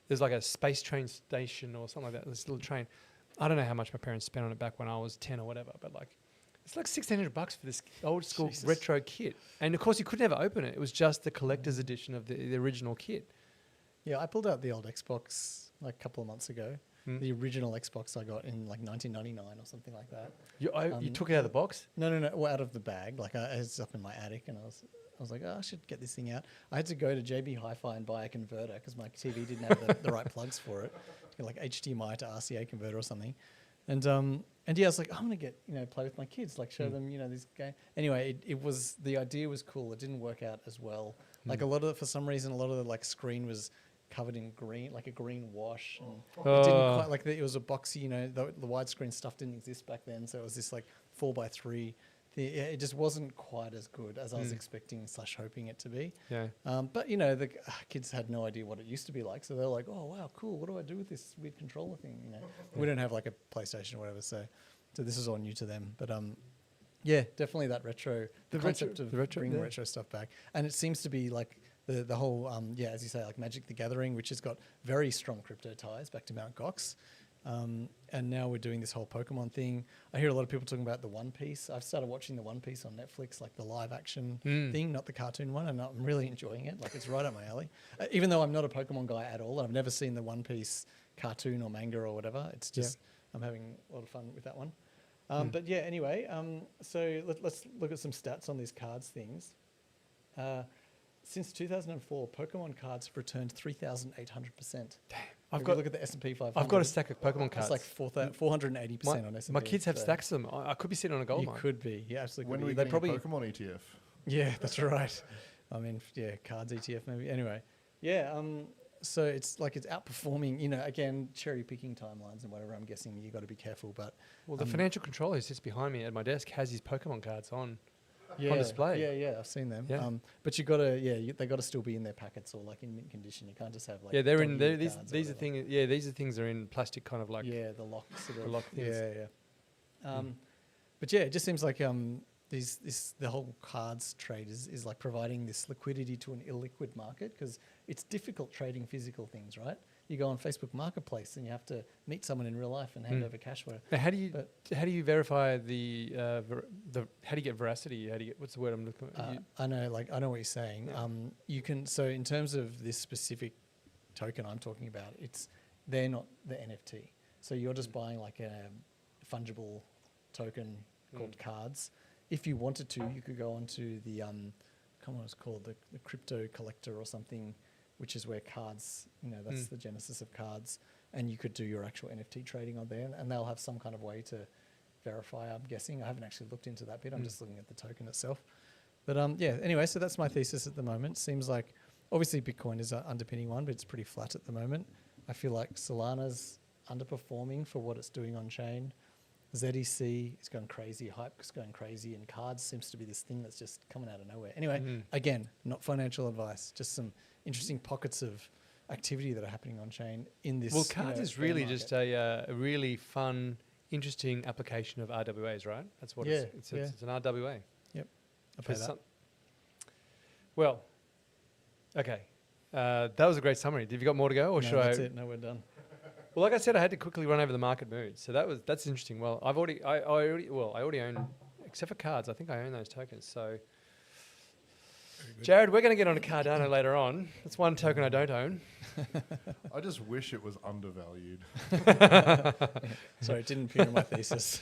[SPEAKER 5] there's a space train station or something like that, this little train. I don't know how much my parents spent on it back when I was 10 or whatever, but it's $1,600 for this old school retro kit. And of course, you could never open it. It was just the collector's edition of the original kit.
[SPEAKER 6] Yeah, I pulled out the old Xbox a couple of months ago. The original Xbox I got in 1999 or something like that.
[SPEAKER 5] You took it out of the box?
[SPEAKER 6] No, well, out of the bag. I was up in my attic and I was like, I should get this thing out. I had to go to JB Hi-Fi and buy a converter because my TV didn't have the right plugs for it, HDMI to RCA converter or something. And I was like, I'm gonna get play with my kids, show them this game. Anyway, the idea was cool. It didn't work out as well. For some reason, a lot of the screen was covered in green, a green wash, and it didn't quite it was a boxy. The widescreen stuff didn't exist back then, so it was this 4x3. It just wasn't quite as good as I was expecting / hoping it to be.
[SPEAKER 5] Yeah.
[SPEAKER 6] But the kids had no idea what it used to be like, so they're like, "Oh wow, cool! What do I do with this weird controller thing?" We don't have a PlayStation or whatever, so this is all new to them. But Yeah, definitely that retro, the concept
[SPEAKER 5] retro-
[SPEAKER 6] of
[SPEAKER 5] the retro,
[SPEAKER 6] bringing
[SPEAKER 5] yeah.
[SPEAKER 6] retro stuff back. And it seems to be like the whole, as you say, like Magic the Gathering, which has got very strong crypto ties back to Mt. Gox. And now we're doing this whole Pokemon thing. I hear a lot of people talking about the One Piece. I've started watching the One Piece on Netflix, like the live action thing, not the cartoon one, and I'm really enjoying it. Like it's right up my alley. Even though I'm not a Pokemon guy at all, and I've never seen the One Piece cartoon or manga or whatever. It's just I'm having a lot of fun with that one. But yeah, anyway, so let's look at some stats on these cards things. Since 2004, Pokemon cards have returned 3,800%.
[SPEAKER 5] I've
[SPEAKER 6] If you look at the S&P 500.
[SPEAKER 5] I've got a stack of Pokemon cards.
[SPEAKER 6] It's like 480% on S&P.
[SPEAKER 5] My kids have
[SPEAKER 6] so
[SPEAKER 5] stacks of them. I could be sitting on a gold
[SPEAKER 6] You
[SPEAKER 5] mine.
[SPEAKER 6] could be, yeah, absolutely.
[SPEAKER 7] When
[SPEAKER 6] could
[SPEAKER 7] are we
[SPEAKER 6] be. They
[SPEAKER 7] getting
[SPEAKER 6] probably,
[SPEAKER 7] a Pokemon ETF?
[SPEAKER 6] yeah, that's right. I mean, yeah, cards ETF maybe. Anyway, yeah. So it's like it's outperforming. You know, again, cherry picking timelines and whatever. I'm guessing you got to be careful, but
[SPEAKER 5] Well, the financial controller who sits behind me at my desk has his Pokemon cards on
[SPEAKER 6] yeah,
[SPEAKER 5] display.
[SPEAKER 6] Yeah, I've seen them.
[SPEAKER 5] Yeah.
[SPEAKER 6] But you got to, they got to still be in their packets or like in mint condition. You can't just have like
[SPEAKER 5] Yeah, they're in.
[SPEAKER 6] dog-eared
[SPEAKER 5] These
[SPEAKER 6] cards or
[SPEAKER 5] these are
[SPEAKER 6] whatever.
[SPEAKER 5] things. Yeah, these are things that are in plastic, kind of like.
[SPEAKER 6] Yeah, the lock sort of.
[SPEAKER 5] The lock things.
[SPEAKER 6] Yeah. But yeah, it just seems like the whole cards trade is like providing this liquidity to an illiquid market because it's difficult trading physical things, right? You go on Facebook Marketplace and you have to meet someone in real life and hand over cash.
[SPEAKER 5] Now, how do you verify the how do you get veracity? How do you get, what's the word I'm looking at?
[SPEAKER 6] I know what you're saying. You can, so in terms of this specific token I'm talking about, they're not the NFT. So you're just buying like a fungible token called Cardz. If you wanted to, you could go onto the come on, it's called the crypto collector or something, which is where Cardz, that's the genesis of Cardz, and you could do your actual NFT trading on there, and they'll have some kind of way to verify, I'm guessing. I haven't actually looked into that bit. I'm just looking at the token itself. But yeah, anyway, so that's my thesis at the moment. Seems like, obviously Bitcoin is an underpinning one, but it's pretty flat at the moment. I feel like Solana's underperforming for what it's doing on chain. ZEC is going crazy, Hype is going crazy, and Cardz seems to be this thing that's just coming out of nowhere. Anyway, again, not financial advice, just some interesting pockets of activity that are happening on chain in this.
[SPEAKER 5] Well, Cardz is really
[SPEAKER 6] bear
[SPEAKER 5] just
[SPEAKER 6] market.
[SPEAKER 5] a really fun, interesting application of RWAs, right? That's what it's an RWA.
[SPEAKER 6] Yep, I
[SPEAKER 5] For
[SPEAKER 6] pay that.
[SPEAKER 5] Well, okay. That was a great summary. Have you got more to go, or should
[SPEAKER 6] That's
[SPEAKER 5] I?
[SPEAKER 6] it. No, we're done.
[SPEAKER 5] Well, like I said, I had to quickly run over the market mood. So that's interesting. Well, I already own, except for Cardz, I think I own those tokens. So, Jared, we're going to get on to Cardano later on. That's one token I don't own.
[SPEAKER 7] I just wish it was undervalued.
[SPEAKER 6] Sorry, it didn't appear in my thesis.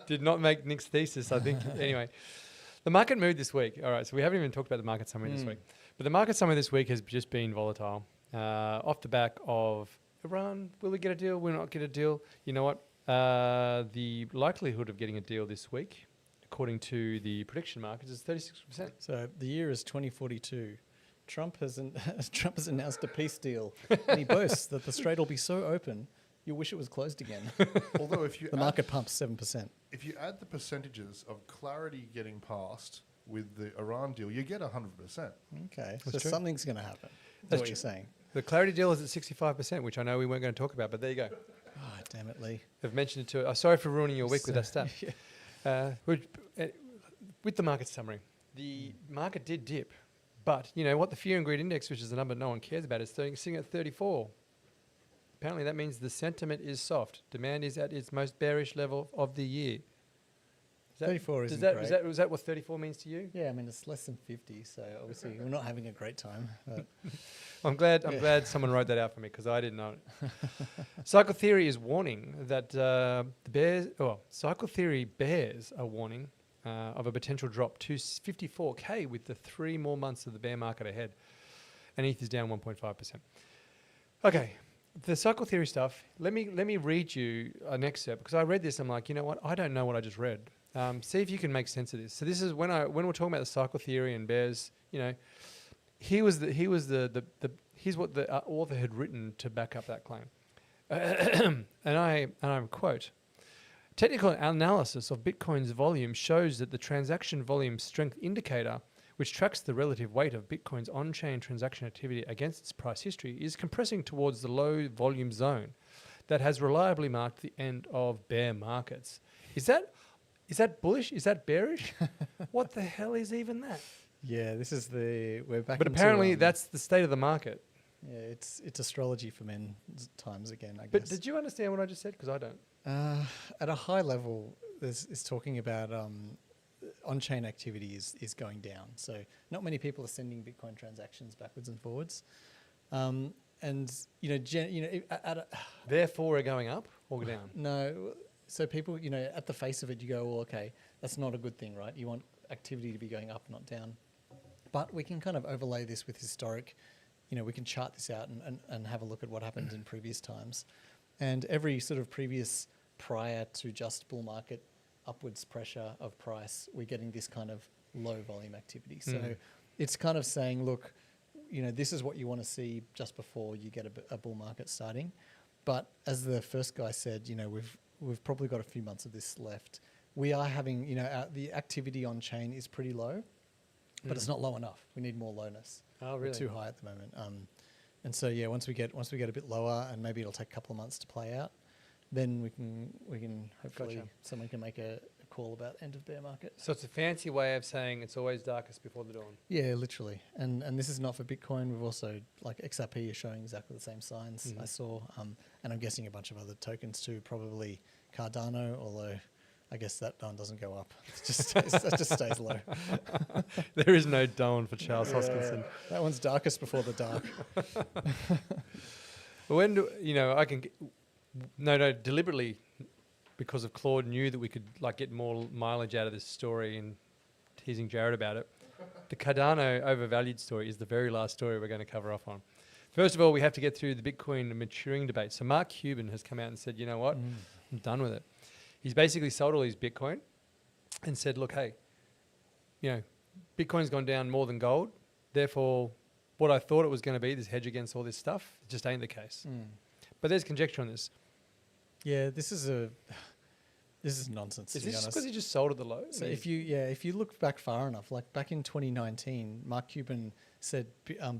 [SPEAKER 5] Did not make Nick's thesis, I think. Anyway, the market mood this week. All right, so we haven't even talked about the market summary this week. But the market summary this week has just been volatile. Off the back of Iran, will we get a deal? Will we not get a deal? You know what? The likelihood of getting a deal this week, according to the prediction markets, is 36%.
[SPEAKER 6] So the year is 2042. Trump has announced a peace deal, and he boasts that the Strait will be so open, you'll wish it was closed again.
[SPEAKER 7] Although if you
[SPEAKER 6] The market pumps 7%.
[SPEAKER 7] if you add the percentages of clarity getting passed with the Iran deal, you get 100%.
[SPEAKER 6] Okay,
[SPEAKER 5] That's
[SPEAKER 6] so
[SPEAKER 5] true.
[SPEAKER 6] something's going to happen.
[SPEAKER 5] That's
[SPEAKER 6] That's what
[SPEAKER 5] true.
[SPEAKER 6] you're saying.
[SPEAKER 5] The clarity deal is at 65%, which I know we weren't going to talk about, but there you go.
[SPEAKER 6] Oh, damn it, Lee.
[SPEAKER 5] I've mentioned it to it. Sorry for ruining your week with that stuff. With the market summary, the market did dip, but you know what? The fear and greed index, which is the number no one cares about, is sitting at 34. Apparently, that means the sentiment is soft. Demand is at its most bearish level of the year.
[SPEAKER 6] 34 isn't
[SPEAKER 5] that,
[SPEAKER 6] great.
[SPEAKER 5] is that what 34 means to you?
[SPEAKER 6] Yeah, I mean, it's less than 50, so obviously we're not having a great time. But
[SPEAKER 5] I'm glad someone wrote that out for me because I didn't know it. Cycle Theory is warning that Cycle Theory bears a warning of a potential drop to 54K with the 3 more months of the bear market ahead. And ETH is down 1.5%. Okay, the Cycle Theory stuff, let me read you an excerpt because I read this, I'm like, you know what, I don't know what I just read. See if you can make sense of this. So this is when we're talking about the Cycle Theory and bears, you know, here's what the author had written to back up that claim. and I quote, technical analysis of Bitcoin's volume shows that the transaction volume strength indicator, which tracks the relative weight of Bitcoin's on-chain transaction activity against its price history, is compressing towards the low volume zone that has reliably marked the end of bear markets. Is Is that bullish? Is that bearish? What the hell is even that?
[SPEAKER 6] Yeah, this is we're back.
[SPEAKER 5] But
[SPEAKER 6] into,
[SPEAKER 5] apparently that's the state of the market.
[SPEAKER 6] Yeah, it's astrology for men times again, I guess.
[SPEAKER 5] But did you understand what I just said? Because I don't.
[SPEAKER 6] At a high level, is talking about on-chain activity is going down. So not many people are sending Bitcoin transactions backwards and forwards, and
[SPEAKER 5] Therefore, we're going up or down.
[SPEAKER 6] No, so people, at the face of it, you go, well, okay, that's not a good thing, right? You want activity to be going up, not down. But we can kind of overlay this with historic. We can chart this out and have a look at what happened in previous times. And every sort of previous prior to just bull market upwards pressure of price, we're getting this kind of low volume activity. So it's kind of saying, look, this is what you want to see just before you get a bull market starting. But as the first guy said, we've probably got a few months of this left. We are having, the activity on chain is pretty low, but it's not low enough. We need more lowness.
[SPEAKER 5] Oh, really?
[SPEAKER 6] We're too high at the moment. And so yeah, once we get a bit lower, and maybe it'll take a couple of months to play out, then we can hopefully someone can make a call about end of bear market.
[SPEAKER 5] So it's a fancy way of saying it's always darkest before the dawn.
[SPEAKER 6] Yeah, literally. And this is not for Bitcoin. We've also, like XRP is showing exactly the same signs I saw. And I'm guessing a bunch of other tokens too, probably Cardano, although I guess that one doesn't go up. That just stays low.
[SPEAKER 5] There is no dawn for Charles Hoskinson.
[SPEAKER 6] That one's darkest before the dark.
[SPEAKER 5] But when deliberately, because of Claude knew that we could get more mileage out of this story and teasing Jared about it. The Cardano overvalued story is the very last story we're going to cover off on. First of all, we have to get through the Bitcoin maturing debate. So Mark Cuban has come out and said, you know what, I'm done with it. He's basically sold all his Bitcoin and said, look, hey, Bitcoin's gone down more than gold. Therefore, what I thought it was going to be, this hedge against all this stuff, it just ain't the case. But there's conjecture on this.
[SPEAKER 6] Yeah, this is nonsense.
[SPEAKER 5] Is
[SPEAKER 6] to be
[SPEAKER 5] this
[SPEAKER 6] honest.
[SPEAKER 5] because he just sold at the low?
[SPEAKER 6] So if you look back far enough, like back in 2019, Mark Cuban said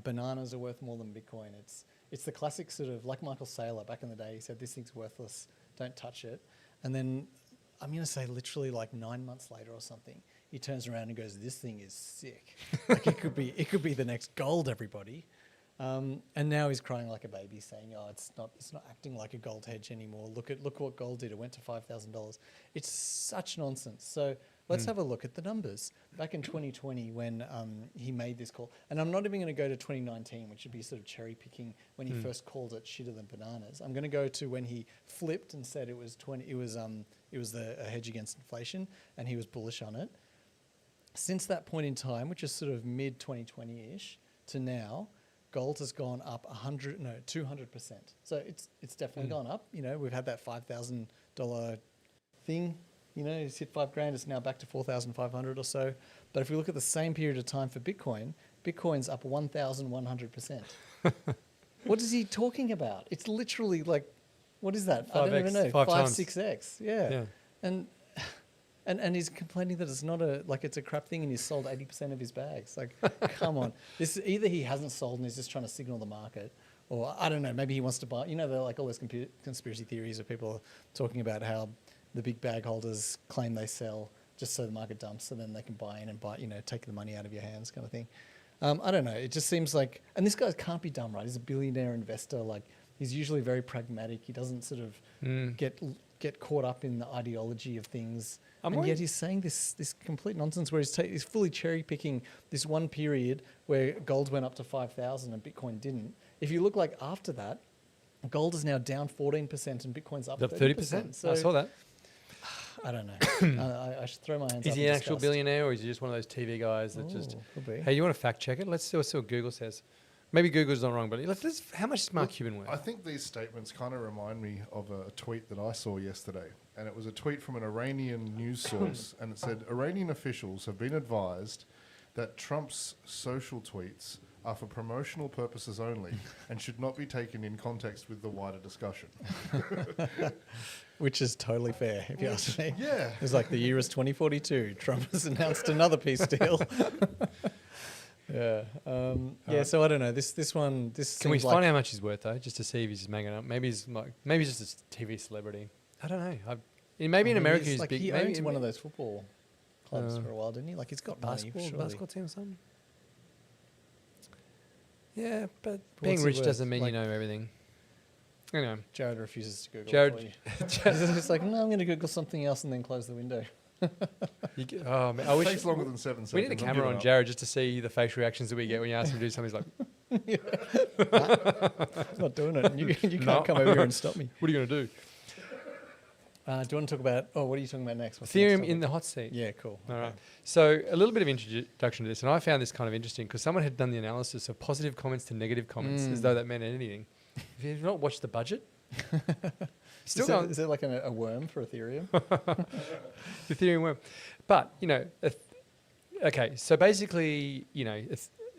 [SPEAKER 6] bananas are worth more than Bitcoin. It's the classic sort of, like Michael Saylor back in the day. He said this thing's worthless, don't touch it. And then I'm going to say literally 9 months later or something, he turns around and goes, this thing is sick. It could be the next gold, everybody. And now he's crying like a baby, saying, "Oh, it's not acting like a gold hedge anymore. Look what gold did. It went to $5,000." It's such nonsense. So let's have a look at the numbers. Back in 2020, when he made this call, and I'm not even going to go to 2019, which would be sort of cherry picking when he first called it shitter than bananas. I'm going to go to when he flipped and said it was a hedge against inflation, and he was bullish on it. Since that point in time, which is sort of mid 2020-ish to now, gold has gone up 200%. So it's definitely gone up. We've had that $5,000 thing. It's hit $5,000. It's now back to 4,500 or so. But if we look at the same period of time for Bitcoin, Bitcoin's up 1,100%. What is he talking about? It's literally what is that?
[SPEAKER 5] 5x,
[SPEAKER 6] I don't even know.
[SPEAKER 5] 5 times.
[SPEAKER 6] 6x. Yeah. And he's complaining that it's not it's a crap thing, and he's sold 80% of his bags. Come on. This either he hasn't sold and he's just trying to signal the market, or I don't know, maybe he wants to buy. They're all those conspiracy theories of people talking about how the big bag holders claim they sell just so the market dumps, so then they can buy in and buy, take the money out of your hands kind of thing. I don't know. It just seems like, and this guy can't be dumb, right? He's a billionaire investor. He's usually very pragmatic. He doesn't sort of get caught up in the ideology of things. Yet he's saying this complete nonsense where he's fully cherry picking this one period where gold went up to 5,000 and Bitcoin didn't. If you look after that, gold is now down 14% and Bitcoin's up 30%. So
[SPEAKER 5] I saw that.
[SPEAKER 6] I don't know. I should throw my hands up.
[SPEAKER 5] Is he an actual billionaire, or is he just one of those TV guys that just...
[SPEAKER 6] Could be.
[SPEAKER 5] Hey, you want to fact check it? Let's see what Google says. Maybe Google's not wrong, but how much is Mark Cuban worth?
[SPEAKER 7] I think these statements kind of remind me of a tweet that I saw yesterday. And it was a tweet from an Iranian news source. And it said, Iranian officials have been advised that Trump's social tweets are for promotional purposes only and should not be taken in context with the wider discussion.
[SPEAKER 6] Which is totally fair, if you ask me.
[SPEAKER 7] Yeah.
[SPEAKER 6] It's the year is 2042. Trump has announced another peace deal. Yeah. So I don't know. This one.
[SPEAKER 5] Can we find out how much he's worth though, just to see if he's just making it up? Maybe he's just a TV celebrity. I don't know. Maybe in
[SPEAKER 6] I mean,
[SPEAKER 5] America
[SPEAKER 6] he's
[SPEAKER 5] he's
[SPEAKER 6] like
[SPEAKER 5] big.
[SPEAKER 6] he
[SPEAKER 5] maybe
[SPEAKER 6] owned one of those football clubs for a while, didn't he? Like he's got money, surely.
[SPEAKER 5] basketball team or something. Yeah, but
[SPEAKER 6] What's
[SPEAKER 5] being
[SPEAKER 6] he
[SPEAKER 5] rich
[SPEAKER 6] worth?
[SPEAKER 5] doesn't mean
[SPEAKER 6] Like-
[SPEAKER 5] you know everything. Anyway,
[SPEAKER 6] Jared refuses to Google.
[SPEAKER 5] Jared-
[SPEAKER 6] it for you. He's like, no, I'm going to Google something else and then close the window.
[SPEAKER 5] oh man, I
[SPEAKER 7] It
[SPEAKER 5] wish
[SPEAKER 7] takes longer than 7 seconds.
[SPEAKER 5] we need a
[SPEAKER 7] I'm
[SPEAKER 5] camera
[SPEAKER 7] giving
[SPEAKER 5] on
[SPEAKER 7] up.
[SPEAKER 5] Jared just to see the facial reactions that we get when you ask him to do something. He's like,
[SPEAKER 6] I'm not doing it. You can't come over here and stop me.
[SPEAKER 5] "What are you going to do?"
[SPEAKER 6] Do you want to talk about? Oh, what are you talking about next? What's
[SPEAKER 5] Ethereum
[SPEAKER 6] next
[SPEAKER 5] in the
[SPEAKER 6] topic?
[SPEAKER 5] hot seat.
[SPEAKER 6] Yeah, cool.
[SPEAKER 5] All right.
[SPEAKER 6] Okay.
[SPEAKER 5] So a little bit of introduction to this, and I found this kind of interesting because someone had done the analysis of positive comments to negative comments as though that meant anything. If you've not watched the budget, still going
[SPEAKER 6] Is there like a worm for Ethereum?
[SPEAKER 5] the Ethereum worm. But, you know, okay, so basically, you know,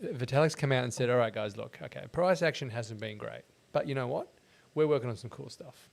[SPEAKER 5] Vitalik's come out and said, all right, guys, look, okay, price action hasn't been great. But you know what? We're working on some cool stuff.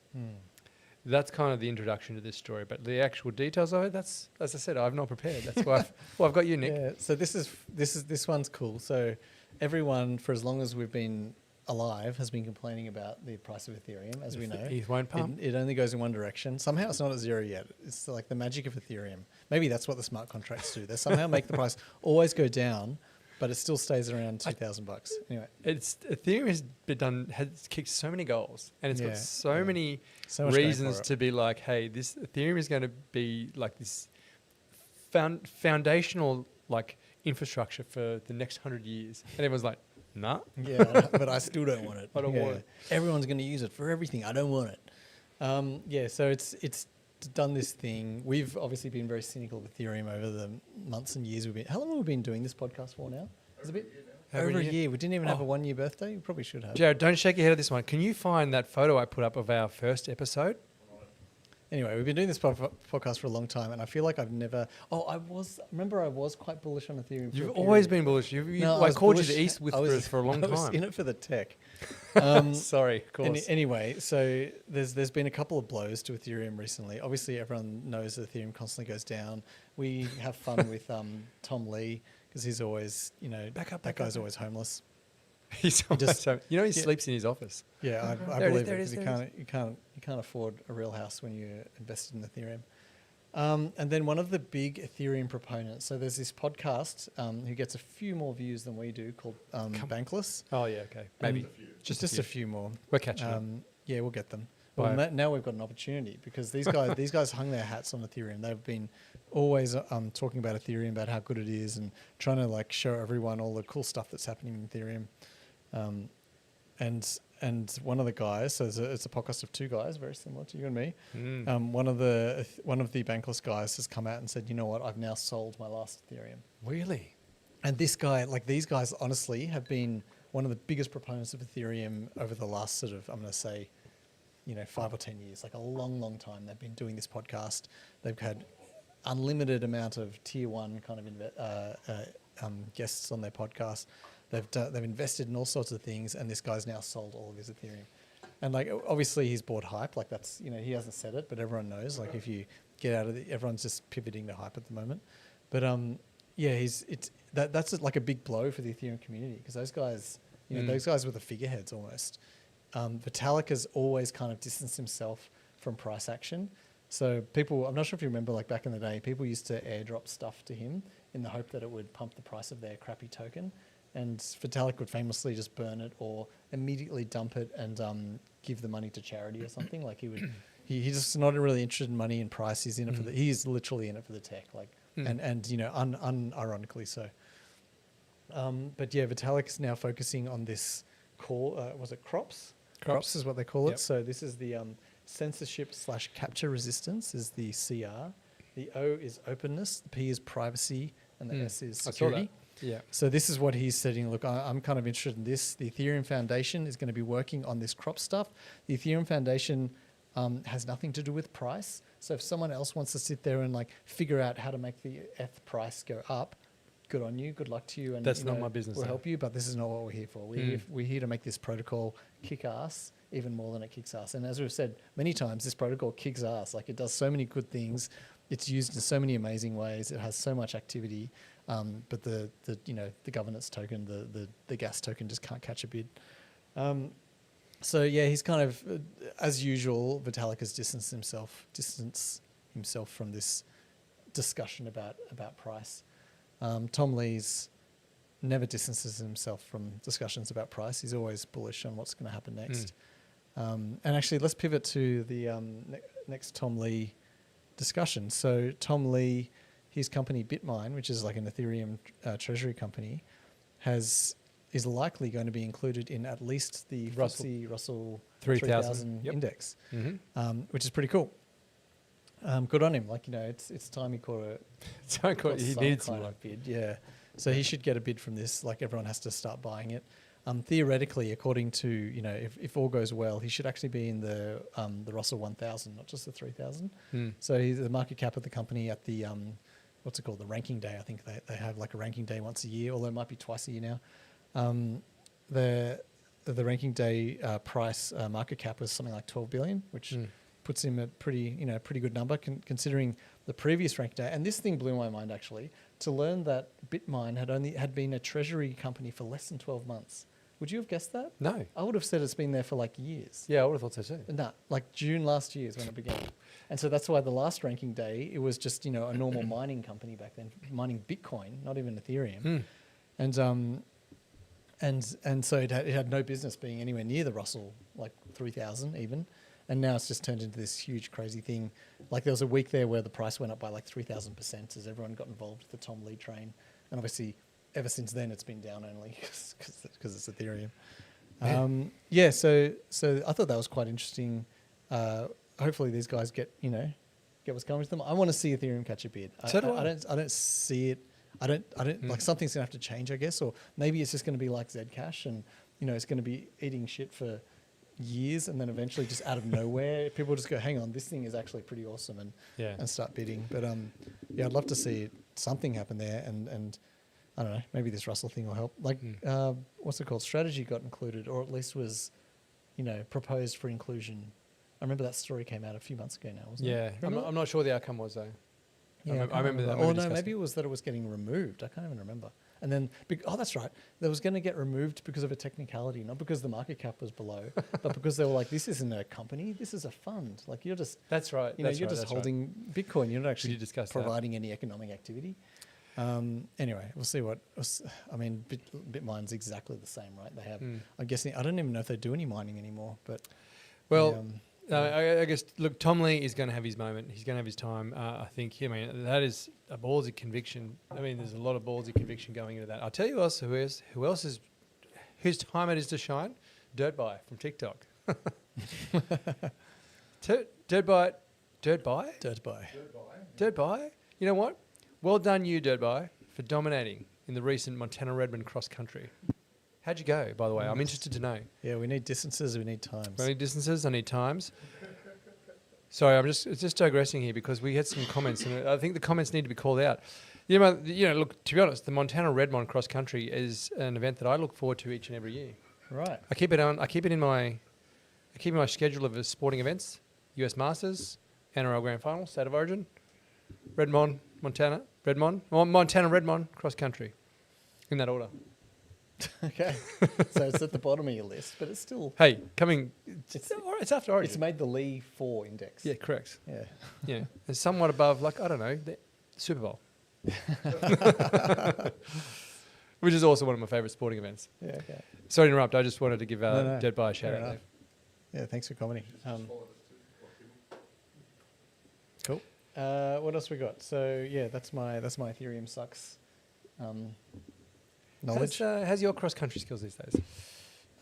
[SPEAKER 5] That's kind of the introduction to this story. But the actual details of it, that's, as I said, I've not prepared. That's why I've got you, Nick.
[SPEAKER 6] Yeah. So this one's cool. So everyone, for as long as we've been alive, has been complaining about the price of Ethereum, as we know.
[SPEAKER 5] ETH won't pump.
[SPEAKER 6] It only goes in one direction. Somehow it's not at zero yet. It's like the magic of Ethereum. Maybe that's what the smart contracts do. They somehow make the price always go down, but it still stays around $2,000. Anyway,
[SPEAKER 5] Ethereum has kicked so many goals, and it's got so many
[SPEAKER 6] So much going
[SPEAKER 5] reasons
[SPEAKER 6] for it.
[SPEAKER 5] to be like, hey, this Ethereum is going to be like this foundational like infrastructure for the next 100 years, and everyone's like, nah.
[SPEAKER 6] yeah, but I still don't want it.
[SPEAKER 5] I don't want it.
[SPEAKER 6] Everyone's going to use it for everything. I don't want it. Yeah, so it's done this thing. We've obviously been very cynical of Ethereum over the months and years we've been. How long have we been doing this podcast for now? It's a bit over a year. We didn't even have a 1 year birthday. We probably should have.
[SPEAKER 5] Jared, don't shake your head at this one. Can you find that photo I put up of our first episode?
[SPEAKER 6] Anyway, we've been doing this podcast for a long time, and I feel like I've never. Oh, I was quite bullish on Ethereum. for a
[SPEAKER 5] You've
[SPEAKER 6] period.
[SPEAKER 5] always been bullish.
[SPEAKER 6] No,
[SPEAKER 5] I
[SPEAKER 6] was
[SPEAKER 5] called
[SPEAKER 6] bullish-
[SPEAKER 5] you the East
[SPEAKER 6] I was-
[SPEAKER 5] Whisperers for a long
[SPEAKER 6] I was
[SPEAKER 5] time.
[SPEAKER 6] in it for the tech.
[SPEAKER 5] Sorry, of course.
[SPEAKER 6] Anyway, so there's been a couple of blows to Ethereum recently. Obviously, everyone knows that Ethereum constantly goes down. We have fun with Tom Lee because he's always, that guy's always homeless.
[SPEAKER 5] He's
[SPEAKER 6] just-
[SPEAKER 5] he sleeps in his office.
[SPEAKER 6] Yeah, I
[SPEAKER 5] There it is,
[SPEAKER 6] believe
[SPEAKER 5] there
[SPEAKER 6] it
[SPEAKER 5] it is,
[SPEAKER 6] because
[SPEAKER 5] there it
[SPEAKER 6] you can't afford a real house when you're invested in Ethereum. And then one of the big Ethereum proponents. So there's this podcast who gets a few more views than we do called Bankless.
[SPEAKER 5] Oh yeah, okay, maybe
[SPEAKER 6] And just a few more.
[SPEAKER 5] We're catching up.
[SPEAKER 6] Yeah, we'll get them.
[SPEAKER 5] Right.
[SPEAKER 6] Well, now we've got an opportunity because these guys hung their hats on Ethereum. They've been always talking about Ethereum, about how good it is, and trying to like show everyone all the cool stuff that's happening in Ethereum. And one of the guys, so it's a podcast of two guys, very similar to you and me. One of the Bankless guys has come out and said, you know what, I've now sold my last Ethereum.
[SPEAKER 5] Really?
[SPEAKER 6] And this guy, like these guys, honestly, have been one of the biggest proponents of Ethereum over the last sort of, I'm going to say, 5 or 10 years, like a long, long time. They've been doing this podcast. They've had unlimited amount of tier one kind of guests on their podcast. They've invested in all sorts of things, and this guy's now sold all of his Ethereum. And like, obviously, he's bought hype. Like that's, he hasn't said it, but everyone knows. Like if you get out of everyone's just pivoting to hype at the moment. But yeah, that's like a big blow for the Ethereum community because those guys, those guys were the figureheads almost. Vitalik has always kind of distanced himself from price action. So people, I'm not sure if you remember, like back in the day, people used to airdrop stuff to him in the hope that it would pump the price of their crappy token. And Vitalik would famously just burn it or immediately dump it and give the money to charity or something. Like he's just not really interested in money and price. He's in it for he's literally in it for the tech, like, and unironically so. But yeah, Vitalik is now focusing on this was it CROPS? CROPS is what they call it.
[SPEAKER 5] Yep.
[SPEAKER 6] So this is the censorship/capture resistance is the CR. The O is openness, the P is privacy, and the S is
[SPEAKER 5] I saw
[SPEAKER 6] security.
[SPEAKER 5] that. Yeah.
[SPEAKER 6] So this is what he's saying. Look, I'm kind of interested in this. The Ethereum Foundation is going to be working on this crop stuff. The Ethereum Foundation has nothing to do with price. So if someone else wants to sit there and like figure out how to make the ETH price go up, good on you. Good luck to you. And
[SPEAKER 5] That's not my business,
[SPEAKER 6] We'll
[SPEAKER 5] though.
[SPEAKER 6] help you, but this is not what we're here for. We're here to make this protocol kick ass even more than it kicks ass. And as we've said many times, this protocol kicks ass. Like it does so many good things. It's used in so many amazing ways. It has so much activity. But the governance token, the gas token just can't catch a bid. So yeah, he's kind of, as usual, Vitalik has distanced himself from this discussion about price. Tom Lee's never distances himself from discussions about price. He's always bullish on what's going to happen next. And actually, let's pivot to the next Tom Lee discussion. So Tom Lee, his company Bitmine, which is like an Ethereum treasury company, is likely going to be included in at least the FTSE Russell 3000 index, which is pretty cool. Good on him. Like, you know, it's time he caught a
[SPEAKER 5] he needs some
[SPEAKER 6] bid. Yeah. So he should get a bid from this. Like, everyone has to start buying it. Theoretically, according to, you know, if all goes well, he should actually be in the Russell 1000, not just the 3000. So the market cap of the company at the what's it called, the ranking day. I think they have like a ranking day once a year, although it might be twice a year now. The ranking day price market cap was something like 12 billion, which puts him at pretty good number considering the previous ranking day. And this thing blew my mind actually, to learn that Bitmine had been a treasury company for less than 12 months. Would you have guessed that?
[SPEAKER 5] No.
[SPEAKER 6] I would have said it's been there for like years.
[SPEAKER 5] Yeah, I would have thought so too.
[SPEAKER 6] No, like June last year is when it began. And so that's why the last ranking day, it was just, you know, a normal mining company back then, mining Bitcoin, not even Ethereum. And so it had no business being anywhere near the Russell, like 3000 even. And now it's just turned into this huge crazy thing. Like there was a week there where the price went up by like 3,000% as everyone got involved with the Tom Lee train. And obviously ever since then it's been down only because it's Ethereum. So I thought that was quite interesting. Hopefully these guys get what's coming to them. I want to see Ethereum catch a bid. I don't see it. I don't like something's gonna have to change, I guess, or maybe it's just gonna be like Zcash and, you know, it's gonna be eating shit for years and then eventually just out of nowhere people just go, hang on, this thing is actually pretty awesome, and start bidding. But I'd love to see something happen there, and I don't know, maybe this Russell thing will help. Like what's it called? Strategy got included, or at least was, you know, proposed for inclusion. I remember that story came out a few months ago now, wasn't it?
[SPEAKER 5] Yeah, I'm not sure the outcome was though.
[SPEAKER 6] Yeah,
[SPEAKER 5] I remember that.
[SPEAKER 6] Oh no, maybe it was that it was getting removed. I can't even remember. And then, that's right. That was going to get removed because of a technicality, not because the market cap was below, but because they were like, this isn't a company, this is a fund. Like you're just,
[SPEAKER 5] that's right.
[SPEAKER 6] You know, you're just holding Bitcoin. You're not actually providing
[SPEAKER 5] that.
[SPEAKER 6] Any economic activity. Anyway, we'll see what. I mean, Bitmine's exactly the same, right? They have. I'm guessing. I don't even know if they do any mining anymore, but
[SPEAKER 5] well. I guess, look, Tom Lee is going to have his moment. He's going to have his time. I think, I mean, that is a ballsy conviction. I mean, there's a lot of ballsy conviction going into that. I'll tell you whose time it is to shine? Dirtbuy from TikTok. Dirtbuy. You know what? Well done you, Dirtbuy, for dominating in the recent Montana-Redmond cross-country. How'd you go, by the way? I'm interested to know.
[SPEAKER 6] Yeah, we need distances, we need times.
[SPEAKER 5] I need distances, I need times. Sorry, it's just digressing here because we had some comments, and I think the comments need to be called out. You know, look, to be honest, the Montana-Redmond cross country is an event that I look forward to each and every year.
[SPEAKER 6] Right.
[SPEAKER 5] I keep it in my schedule of sporting events: US Masters, NRL Grand Final, State of Origin, Montana Redmond cross country, in that order.
[SPEAKER 6] Okay, so it's at the bottom of your list, but it's still...
[SPEAKER 5] Hey, it's after Origin.
[SPEAKER 6] It's made the Lee 4 index.
[SPEAKER 5] Yeah, correct.
[SPEAKER 6] Yeah.
[SPEAKER 5] Yeah, it's somewhat above, like, I don't know, the Super Bowl. Which is also one of my favourite sporting events.
[SPEAKER 6] Yeah, okay.
[SPEAKER 5] Sorry to interrupt, I just wanted to give Dirtbuy a shout out there.
[SPEAKER 6] Yeah, thanks for commenting. Cool. What else we got? So, yeah, that's my Ethereum sucks knowledge.
[SPEAKER 5] How's your cross-country skills these days?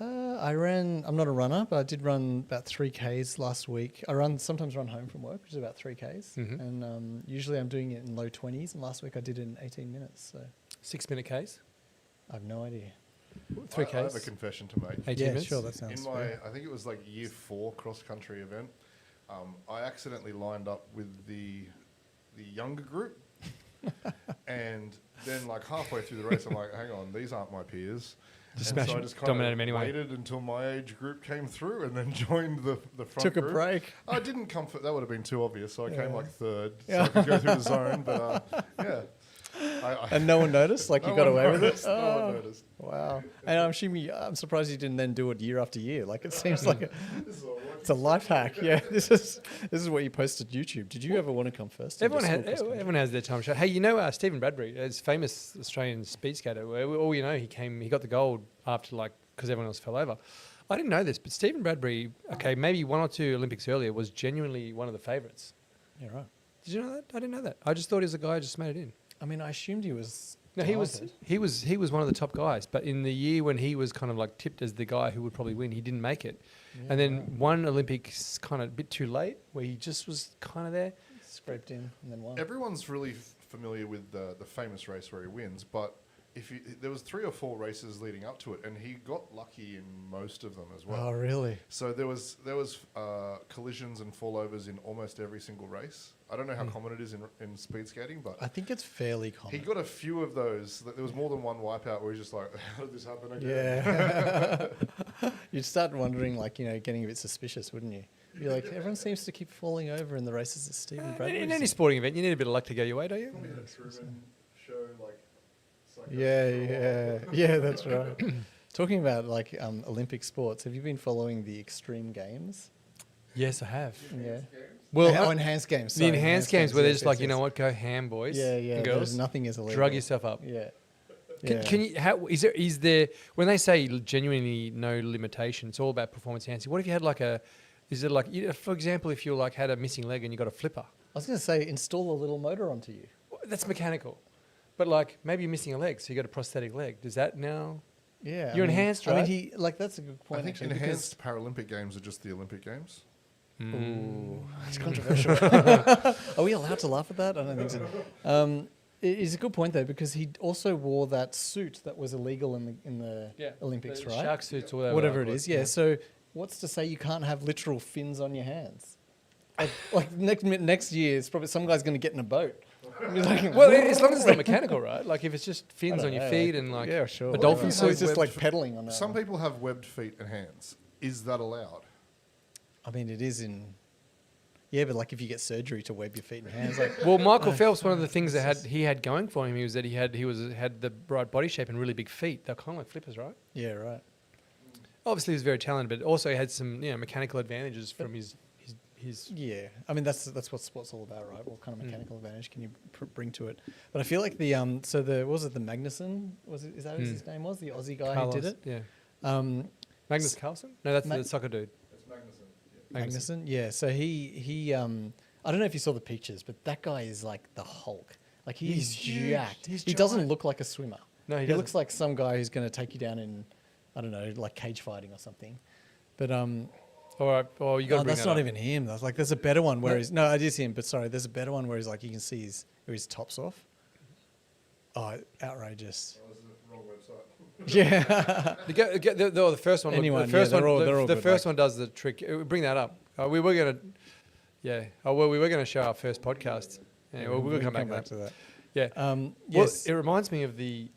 [SPEAKER 6] I'm not a runner, but I did run about 3Ks last week. I sometimes run home from work, which is about 3Ks. And usually I'm doing it in low 20s. And last week I did it in 18 minutes. So
[SPEAKER 5] 6-minute Ks?
[SPEAKER 6] I have no idea.
[SPEAKER 5] 3Ks?
[SPEAKER 7] I have a confession to make.
[SPEAKER 5] 18 minutes?
[SPEAKER 6] Sure, that sounds fair.
[SPEAKER 7] I think it was like year 4 cross-country event. I accidentally lined up with the younger group. And then like halfway through the race, I'm like, hang on, these aren't my peers.
[SPEAKER 5] Just
[SPEAKER 7] and
[SPEAKER 5] smash
[SPEAKER 7] so I
[SPEAKER 5] them,
[SPEAKER 7] just kind
[SPEAKER 5] dominate
[SPEAKER 7] of
[SPEAKER 5] them anyway.
[SPEAKER 7] waited until my age group came through and then joined the front
[SPEAKER 6] Took
[SPEAKER 7] group.
[SPEAKER 6] a break.
[SPEAKER 7] I didn't come that would have been too obvious, so I came like third, so I could go through the zone, but yeah.
[SPEAKER 6] And no one noticed? Like you got away with it?
[SPEAKER 7] No one noticed.
[SPEAKER 6] Wow. And I'm surprised you didn't then do it year after year. Like it seems like
[SPEAKER 7] This is what I
[SPEAKER 6] It's a life hack. Yeah, this is what you posted YouTube. Did you ever want to come first?
[SPEAKER 5] Everyone has their time shot. Hey, Stephen Bradbury, is famous Australian speed skater. All he got the gold after because everyone else fell over. I didn't know this, but Stephen Bradbury, maybe 1 or 2 Olympics earlier, was genuinely one of the favourites.
[SPEAKER 6] Yeah, right.
[SPEAKER 5] Did you know that? I didn't know that. I just thought he was a guy who just made it in.
[SPEAKER 6] I mean, I assumed he was.
[SPEAKER 5] No, he was one of the top guys. But in the year when he was kind of tipped as the guy who would probably win, he didn't make it. Yeah, and then won Olympics kind of a bit too late, where he just was kind of there.
[SPEAKER 6] Scraped in and then won.
[SPEAKER 7] Everyone's really familiar with the famous race where he wins, but there was 3 or 4 races leading up to it, and he got lucky in most of them as well.
[SPEAKER 6] Oh, really?
[SPEAKER 7] So there was collisions and fallovers in almost every single race. I don't know how common it is in speed skating, but
[SPEAKER 6] I think it's fairly common.
[SPEAKER 7] he got a few of those. There was more than one wipeout where he's just like, how did this happen again?
[SPEAKER 6] Yeah. You'd start wondering, getting a bit suspicious, wouldn't you? You're like, everyone seems to keep falling over in the races that Stephen Bradbury.
[SPEAKER 5] In any sporting event, you need a bit of luck to go your way, don't you?
[SPEAKER 7] Probably the Truman show,
[SPEAKER 6] Yeah, that's right. Talking about Olympic sports, have you been following the extreme games?
[SPEAKER 5] Yes, I have.
[SPEAKER 6] Yeah.
[SPEAKER 5] Well,
[SPEAKER 6] enhanced games.
[SPEAKER 5] The enhanced games where they're just you know what, go ham, boys.
[SPEAKER 6] Yeah,
[SPEAKER 5] and girls.
[SPEAKER 6] Nothing is illegal.
[SPEAKER 5] Drug yourself up.
[SPEAKER 6] Yeah.
[SPEAKER 5] Can you? Is there when they say genuinely no limitation? It's all about performance enhancing. What if you had is it for example, if you had a missing leg and you got a flipper?
[SPEAKER 6] I was going to say install a little motor onto you.
[SPEAKER 5] That's mechanical, but maybe you're missing a leg, so you got a prosthetic leg. Does that now?
[SPEAKER 6] Yeah,
[SPEAKER 5] you're enhanced, right?
[SPEAKER 6] I mean, that's a good point.
[SPEAKER 7] I think enhanced Paralympic Games are just the Olympic Games.
[SPEAKER 6] Ooh, it's controversial. Are we allowed to laugh at that? I don't think so. It's a good point though, because he also wore that suit that was illegal in the Olympics, right?
[SPEAKER 5] Shark suits or
[SPEAKER 6] whatever it is. Yeah. So what's to say you can't have literal fins on your hands? Next year, it's probably some guy's going to get in a boat.
[SPEAKER 5] Well, as long as it's not mechanical, right? If it's just fins on your feet and
[SPEAKER 6] yeah, sure.
[SPEAKER 5] a dolphin
[SPEAKER 6] So
[SPEAKER 5] suit.
[SPEAKER 6] it's just pedaling on that.
[SPEAKER 7] Some people have webbed feet and hands. Is that allowed?
[SPEAKER 6] I mean, it is in. Yeah, but if you get surgery to web your feet and hands,
[SPEAKER 5] well, Michael Phelps, one of the things that he had going for him, was that he had the right body shape and really big feet. They're kind of like flippers, right?
[SPEAKER 6] Yeah, right.
[SPEAKER 5] Obviously, he was very talented, but also he had some mechanical advantages from his.
[SPEAKER 6] Yeah, I mean that's what sport's all about, right? What kind of mechanical advantage can you bring to it? But I feel like the the Magnuson is that what his name was, the Aussie guy
[SPEAKER 5] Carlos,
[SPEAKER 6] who did it?
[SPEAKER 5] Yeah. Magnus Carlsen? No, that's the soccer dude.
[SPEAKER 7] It's
[SPEAKER 6] Magnuson. Yeah. So he I don't know if you saw the pictures, but that guy is like the Hulk. He's jacked. He doesn't look like a swimmer.
[SPEAKER 5] No,
[SPEAKER 6] he looks like some guy who's going to take you down in, I don't know, cage fighting or something. But
[SPEAKER 5] all right. Oh, you got to bring
[SPEAKER 6] that's
[SPEAKER 5] that
[SPEAKER 6] not
[SPEAKER 5] up.
[SPEAKER 6] even him. There's a better one where he's... No, it is him, but sorry. There's a better one where he's you can see his top's off. Oh, outrageous.
[SPEAKER 7] Oh, this is the wrong website.
[SPEAKER 6] Yeah.
[SPEAKER 5] The first one.
[SPEAKER 6] Anyone,
[SPEAKER 5] the first
[SPEAKER 6] they're
[SPEAKER 5] one.
[SPEAKER 6] all
[SPEAKER 5] The
[SPEAKER 6] good,
[SPEAKER 5] first one does the trick. Bring that up. We were gonna. Yeah. Oh well, we were gonna show our first podcast. Yeah. Well, we'll come back to that. Yeah.
[SPEAKER 6] Yes.
[SPEAKER 5] Well, it reminds me of the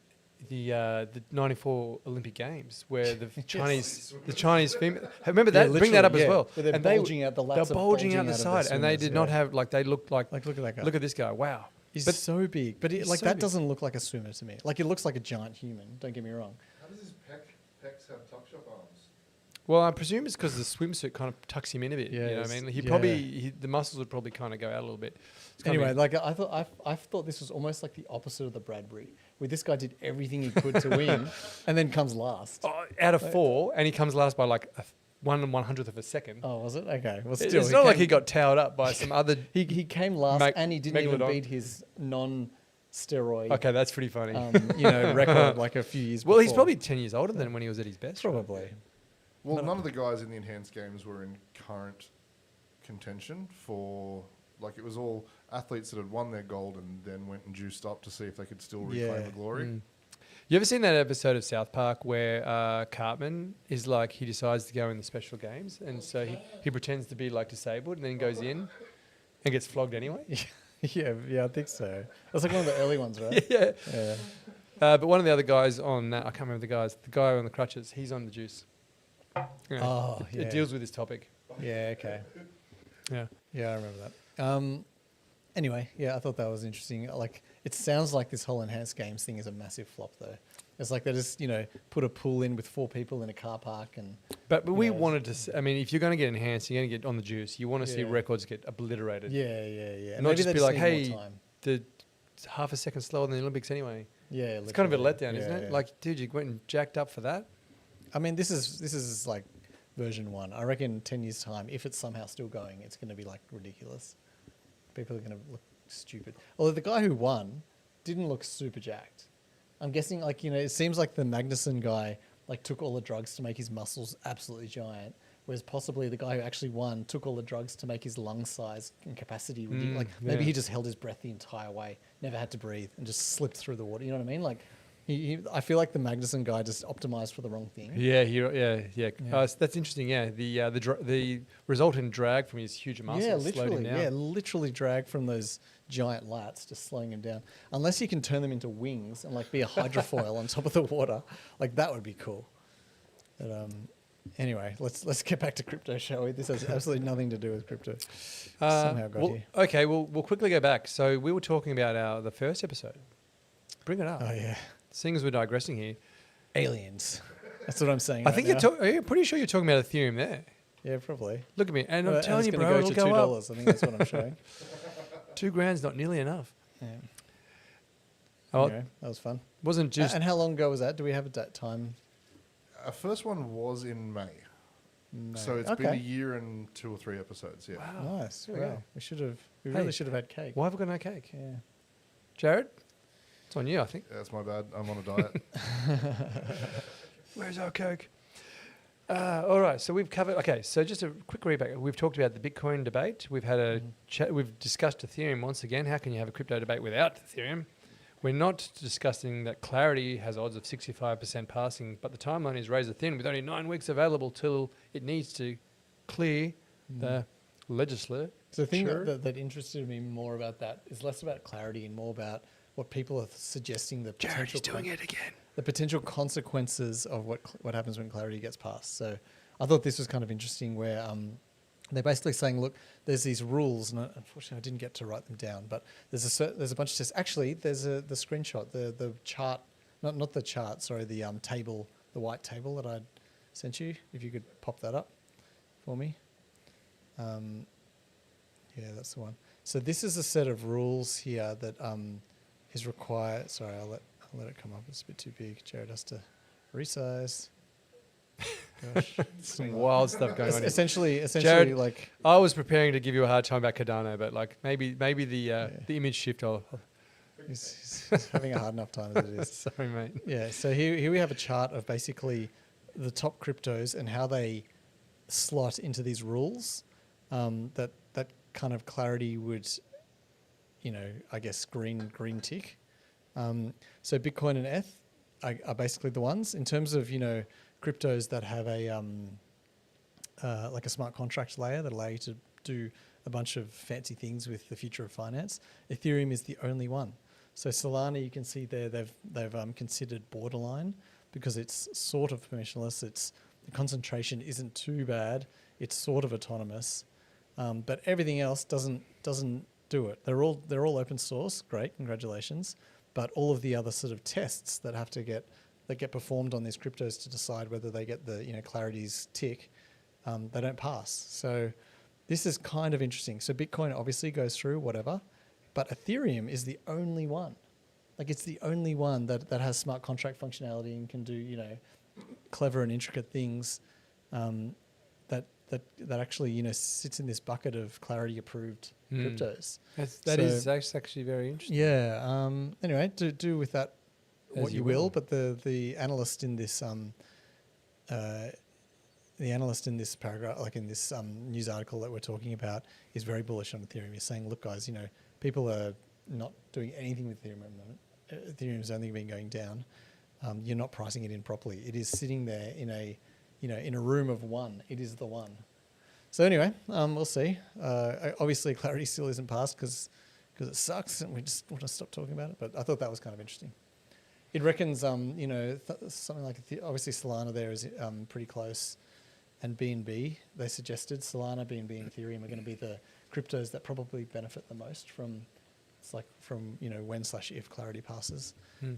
[SPEAKER 5] '94 Olympic Games where the Chinese female. Remember that? Bring that up as well.
[SPEAKER 6] Where they're bulging out the lats.
[SPEAKER 5] They're bulging out the side, and they did not have they looked like.
[SPEAKER 6] Look at that guy.
[SPEAKER 5] Look at this guy. Wow.
[SPEAKER 6] He's so big, but that doesn't look like a swimmer to me. It looks like a giant human. Don't get me wrong.
[SPEAKER 7] How does his pecs have tuck shop arms?
[SPEAKER 5] Well, I presume it's because the swimsuit kind of tucks him in a bit.
[SPEAKER 6] Yeah,
[SPEAKER 5] you know what I mean? The muscles would probably kind of go out a little bit.
[SPEAKER 6] Anyway, I thought this was almost like the opposite of the Bradbury, where this guy did everything he could to win, and then comes last.
[SPEAKER 5] Out of 4, and he comes last by 1/100th of a second.
[SPEAKER 6] Oh, was it? Okay. Well, still,
[SPEAKER 5] it's not like he got towed up by some other.
[SPEAKER 6] He came last, and he didn't even beat his non-steroid.
[SPEAKER 5] Okay, that's pretty funny.
[SPEAKER 6] Record a few years.
[SPEAKER 5] Well,
[SPEAKER 6] before.
[SPEAKER 5] he's probably 10 years older than when he was at his best.
[SPEAKER 6] Probably.
[SPEAKER 7] Well, none of the guys in the enhanced games were in current contention for. It was all athletes that had won their gold and then went and juiced up to see if they could still reclaim the glory.
[SPEAKER 5] You ever seen that episode of South Park where Cartman is he decides to go in the special games, and so he pretends to be disabled and then goes in and gets flogged anyway?
[SPEAKER 6] Yeah, I think so. That's one of the early ones, right?
[SPEAKER 5] Yeah.
[SPEAKER 6] Yeah.
[SPEAKER 5] But one of the other guys on that, I can't remember the guy on the crutches, he's on the juice. It deals with this topic.
[SPEAKER 6] Yeah, okay.
[SPEAKER 5] Yeah.
[SPEAKER 6] Yeah, I remember that. Anyway, I thought that was interesting. It sounds like this whole enhanced games thing is a massive flop, though. It's like they just, put a pool in with 4 people in a car park and...
[SPEAKER 5] But we
[SPEAKER 6] Yeah.
[SPEAKER 5] wanted to. I mean, if you're going to get enhanced, you're going to get on the juice. You want to see
[SPEAKER 6] Yeah.
[SPEAKER 5] records get obliterated.
[SPEAKER 6] Yeah.
[SPEAKER 5] Not just
[SPEAKER 6] they
[SPEAKER 5] be like,
[SPEAKER 6] need
[SPEAKER 5] hey,
[SPEAKER 6] more time.
[SPEAKER 5] it's half a second slower than the Olympics anyway.
[SPEAKER 6] Yeah,
[SPEAKER 5] It's kind of a
[SPEAKER 6] literally.
[SPEAKER 5] letdown, isn't it?
[SPEAKER 6] Yeah.
[SPEAKER 5] Like, dude, you went and jacked up for that.
[SPEAKER 6] I mean, this is like version 1. I reckon 10 years time, if it's somehow still going, it's going to be like ridiculous. People are going to look stupid. Although the guy who won didn't look super jacked. I'm guessing, like, it seems like the Magnuson guy like took all the drugs to make his muscles absolutely giant, whereas possibly the guy who actually won took all the drugs to make his lung size and capacity ridiculous. Like maybe
[SPEAKER 5] yeah.
[SPEAKER 6] he just held his breath the entire way, never had to breathe, and just slipped through the water. You know what I mean? Like, I feel like the Magnuson guy just optimized for the wrong thing.
[SPEAKER 5] Yeah. That's interesting. Yeah, the result in drag from his huge muscles
[SPEAKER 6] Yeah,
[SPEAKER 5] slowed him
[SPEAKER 6] literally.
[SPEAKER 5] down.
[SPEAKER 6] Yeah, literally drag from those giant lats, just slowing him down. Unless you can turn them into wings and like be a hydrofoil on top of the water, like that would be cool. But anyway, let's get back to crypto, shall we? This has absolutely nothing to do with crypto. Somehow got here.
[SPEAKER 5] Okay, we'll quickly go back. So we were talking about the first episode. Bring it up.
[SPEAKER 6] Oh yeah,
[SPEAKER 5] Seeing as we're digressing here,
[SPEAKER 6] aliens. That's what I'm saying.
[SPEAKER 5] I think you're pretty sure you're talking about Ethereum there.
[SPEAKER 6] Yeah, probably.
[SPEAKER 5] Look at me, and I'm
[SPEAKER 6] Well,
[SPEAKER 5] telling
[SPEAKER 6] it's
[SPEAKER 5] you,
[SPEAKER 6] gonna
[SPEAKER 5] bro,
[SPEAKER 6] go
[SPEAKER 5] it'll
[SPEAKER 6] to
[SPEAKER 5] go up.
[SPEAKER 6] $2. I think that's what I'm showing.
[SPEAKER 5] $2,000's not nearly enough.
[SPEAKER 6] Yeah.
[SPEAKER 5] Oh,
[SPEAKER 6] Anyway, that was fun.
[SPEAKER 5] wasn't just
[SPEAKER 6] And how long ago was that? Do we have a time?
[SPEAKER 7] Our first one was in May.
[SPEAKER 6] No.
[SPEAKER 7] So it's been a year and 2 or 3 episodes, yeah.
[SPEAKER 5] wow.
[SPEAKER 6] Nice.
[SPEAKER 5] There we
[SPEAKER 6] Wow.
[SPEAKER 5] go.
[SPEAKER 6] We
[SPEAKER 5] Hey.
[SPEAKER 6] really should have had cake.
[SPEAKER 5] Why have we got no cake?
[SPEAKER 6] Yeah.
[SPEAKER 5] Jared, it's on you, I think.
[SPEAKER 7] That's my bad. I'm on a diet.
[SPEAKER 5] Where's our Coke? All right, so we've covered. Okay, so just a quick reback. We've talked about the Bitcoin debate. We've had a chat. We've discussed Ethereum once again. How can you have a crypto debate without Ethereum? We're not discussing that Clarity has odds of 65% passing, but the timeline is razor thin with only 9 weeks available till it needs to clear the legislature.
[SPEAKER 6] So the thing that interested me more about that is less about Clarity and more about what people are suggesting the
[SPEAKER 5] Jared,
[SPEAKER 6] potential
[SPEAKER 5] he's doing it again.
[SPEAKER 6] the potential consequences of what happens when Clarity gets passed. So I thought this was kind of interesting where they're basically saying, look, there's these rules, and unfortunately I didn't get to write them down, but there's a bunch of tests. Actually, there's the screenshot, the chart, not the chart, sorry, the table, the white table that I sent you. If you could pop that up for me. Yeah, that's the one. So this is a set of rules here that is required. Sorry, I'll let it come up. It's a bit too big. Jared has to resize. Gosh.
[SPEAKER 5] Some wild stuff going on here.
[SPEAKER 6] Essentially,
[SPEAKER 5] Jared,
[SPEAKER 6] like
[SPEAKER 5] I was preparing to give you a hard time about Cardano, but like maybe the image shift.
[SPEAKER 6] he's having a hard enough time as it is.
[SPEAKER 5] Sorry, mate.
[SPEAKER 6] Yeah. So here we have a chart of basically the top cryptos and how they slot into these rules. That kind of Clarity would, I guess green tick. So Bitcoin and ETH are basically the ones in terms of cryptos that have a like a smart contract layer that allow you to do a bunch of fancy things with the future of finance. Ethereum is the only one. So Solana, you can see there they've considered borderline because it's sort of permissionless. The concentration isn't too bad. It's sort of autonomous, but everything else doesn't do it. They're all open source. Great, congratulations. But all of the other sort of tests that get performed on these cryptos to decide whether they get the Clarity's tick, they don't pass. So this is kind of interesting. So Bitcoin obviously goes through whatever, but Ethereum is the only one. Like it's the only one that has smart contract functionality and can do clever and intricate things that actually sits in this bucket of Clarity approved cryptos.
[SPEAKER 5] That's actually very interesting.
[SPEAKER 6] Yeah. Anyway, do with that
[SPEAKER 5] As
[SPEAKER 6] what you
[SPEAKER 5] you
[SPEAKER 6] will.
[SPEAKER 5] will.
[SPEAKER 6] But the analyst in this paragraph, like in this news article that we're talking about, is very bullish on Ethereum. He's saying, look, guys, people are not doing anything with Ethereum at the moment. Ethereum's only been going down. You're not pricing it in properly. It is sitting there in a room of one. It is the one. So anyway, we'll see. Obviously, Clarity still isn't passed because it sucks, and we just want to stop talking about it. But I thought that was kind of interesting. It reckons, something like obviously Solana there is pretty close, and BNB they suggested Solana, BNB, and Ethereum are going to be the cryptos that probably benefit the most from when/if Clarity passes.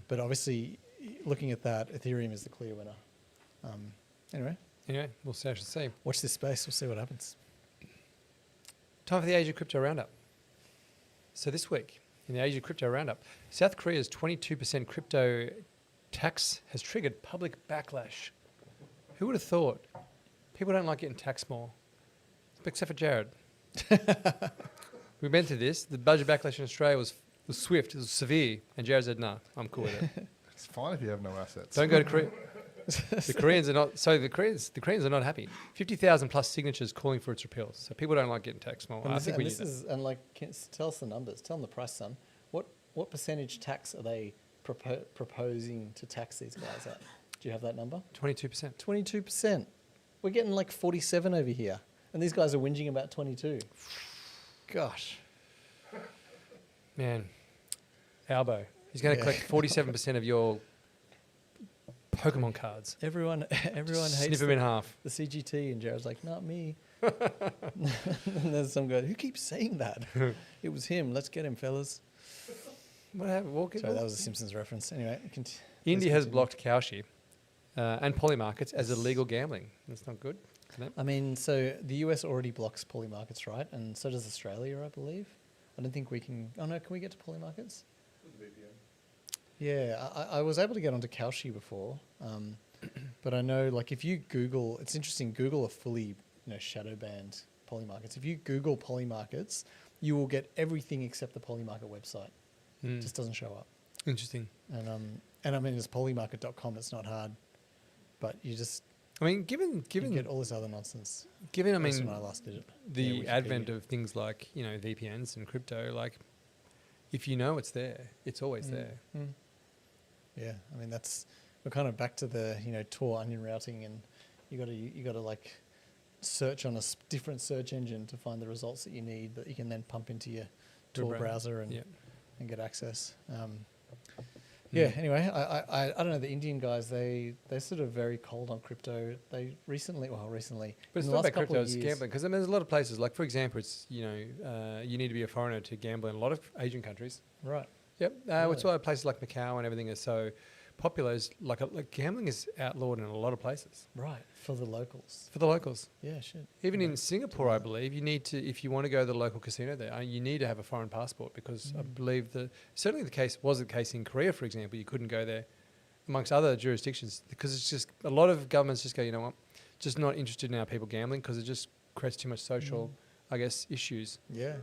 [SPEAKER 6] But obviously, looking at that, Ethereum is the clear winner. Anyway,
[SPEAKER 5] Anyway, we'll see. I should say.
[SPEAKER 6] watch this space. We'll see what happens.
[SPEAKER 5] Time for the Asia Crypto Roundup. So this week, in the Asia Crypto Roundup, South Korea's 22% crypto tax has triggered public backlash. Who would have thought? People don't like getting taxed more, except for Jared. We went through this. The budget backlash in Australia was swift, it was severe, and Jared said, "No, I'm cool with it.
[SPEAKER 7] It's fine if you have no assets.
[SPEAKER 5] Don't go to Korea." The Koreans are not. So the Koreans are not happy. 50,000 plus signatures calling for its repeal. So people don't like getting taxed more. I think we need that.
[SPEAKER 6] And like, tell us the numbers. Tell them the price, son. What percentage tax are they proposing to tax these guys at? Do you have that number?
[SPEAKER 5] 22%.
[SPEAKER 6] 22%. We're getting like 47 over here, and these guys are whinging about 22. Gosh.
[SPEAKER 5] Man, Albo. He's going to collect 47% of your Pokemon cards.
[SPEAKER 6] Everyone hates
[SPEAKER 5] Snip him in half.
[SPEAKER 6] the CGT, and Jared's like, not me. And there's some guy who keeps saying that. It was him. Let's get him, fellas.
[SPEAKER 5] What happened?
[SPEAKER 6] Sorry, that was a Simpsons reference. Anyway,
[SPEAKER 5] India has blocked Cowsheep and polymarkets as illegal gambling. That's not good.
[SPEAKER 6] I mean, so the US already blocks polymarkets, right? And so does Australia, I believe. I don't think we can. Oh no, can we get to polymarkets? Yeah, I was able to get onto Kalshi before, but I know, like, if you Google, it's interesting. Google are fully, shadow banned polymarkets. If you Google polymarkets, you will get everything except the polymarket website. It just doesn't show up.
[SPEAKER 5] Interesting.
[SPEAKER 6] And I mean, it's polymarket.com. It's not hard, but you just.
[SPEAKER 5] I mean, given
[SPEAKER 6] you get all this other nonsense.
[SPEAKER 5] Given, I
[SPEAKER 6] That's
[SPEAKER 5] mean,
[SPEAKER 6] when I last did it.
[SPEAKER 5] the
[SPEAKER 6] Wikipedia.
[SPEAKER 5] advent of things like VPNs and crypto, like, if you know it's there, it's always there.
[SPEAKER 6] Yeah, I mean, we're kind of back to the Tor onion routing, and you got to like search on a different search engine to find the results that you need that you can then pump into your Tor browser and get access. Anyway, I don't know, the Indian guys, they're sort of very cold on crypto. They recently,
[SPEAKER 5] But it's
[SPEAKER 6] in the
[SPEAKER 5] not
[SPEAKER 6] last
[SPEAKER 5] about
[SPEAKER 6] couple
[SPEAKER 5] crypto,
[SPEAKER 6] of
[SPEAKER 5] it's
[SPEAKER 6] years-
[SPEAKER 5] gambling. Because there's a lot of places, like, for example, it's, you need to be a foreigner to gamble in a lot of Asian countries.
[SPEAKER 6] Right.
[SPEAKER 5] Yep. It's why places like Macau and everything are so popular. Is like gambling is outlawed in a lot of places.
[SPEAKER 6] Right. For the locals.
[SPEAKER 5] For the locals.
[SPEAKER 6] Yeah, shit.
[SPEAKER 5] Even in Singapore, I believe, you need to, if you want to go to the local casino there, you need to have a foreign passport, because I believe certainly was the case in Korea, for example. You couldn't go there amongst other jurisdictions, because it's just, a lot of governments just go, you know what, just not interested in our people gambling, because it just creates too much social, I guess, issues.
[SPEAKER 6] Yeah.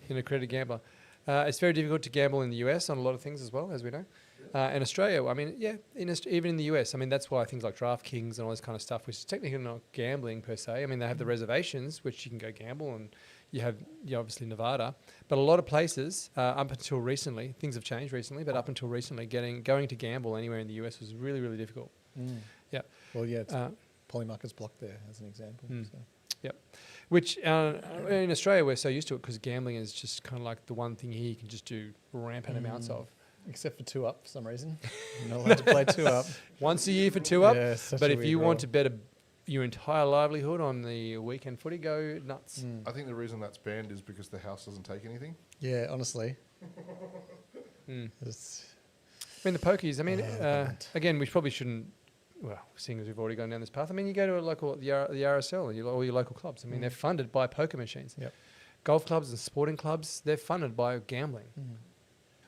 [SPEAKER 5] An accredited gambler. It's very difficult to gamble in the US on a lot of things as well, as we know. And Australia, I mean, even in the US, I mean, that's why things like DraftKings and all this kind of stuff, which is technically not gambling per se. I mean, they have the reservations, which you can go gamble, and you have obviously Nevada. But a lot of places, up until recently, things have changed recently, but up until recently, going to gamble anywhere in the US was really, really difficult. Yeah.
[SPEAKER 6] Well, yeah, polymarket's blocked there as an example. So.
[SPEAKER 5] Yep. Which in Australia, we're so used to it, because gambling is just kind of like the one thing here you can just do rampant amounts of.
[SPEAKER 6] Except for 2-up for some reason. You're not allowed to play 2-up.
[SPEAKER 5] Once a year for 2-up.
[SPEAKER 6] Yeah, such
[SPEAKER 5] but
[SPEAKER 6] a
[SPEAKER 5] if
[SPEAKER 6] weird
[SPEAKER 5] you want
[SPEAKER 6] rule.
[SPEAKER 5] to bet your entire livelihood on the weekend footy, go nuts.
[SPEAKER 7] I think the reason that's banned is because the house doesn't take anything.
[SPEAKER 6] Yeah, honestly.
[SPEAKER 5] I mean, the pokies, I mean, again, we probably shouldn't, well, seeing as we've already gone down this path, I mean, you go to a local, the RSL, and all your local clubs. I mean, they're funded by poker machines.
[SPEAKER 6] Yep.
[SPEAKER 5] Golf clubs and sporting clubs, they're funded by gambling.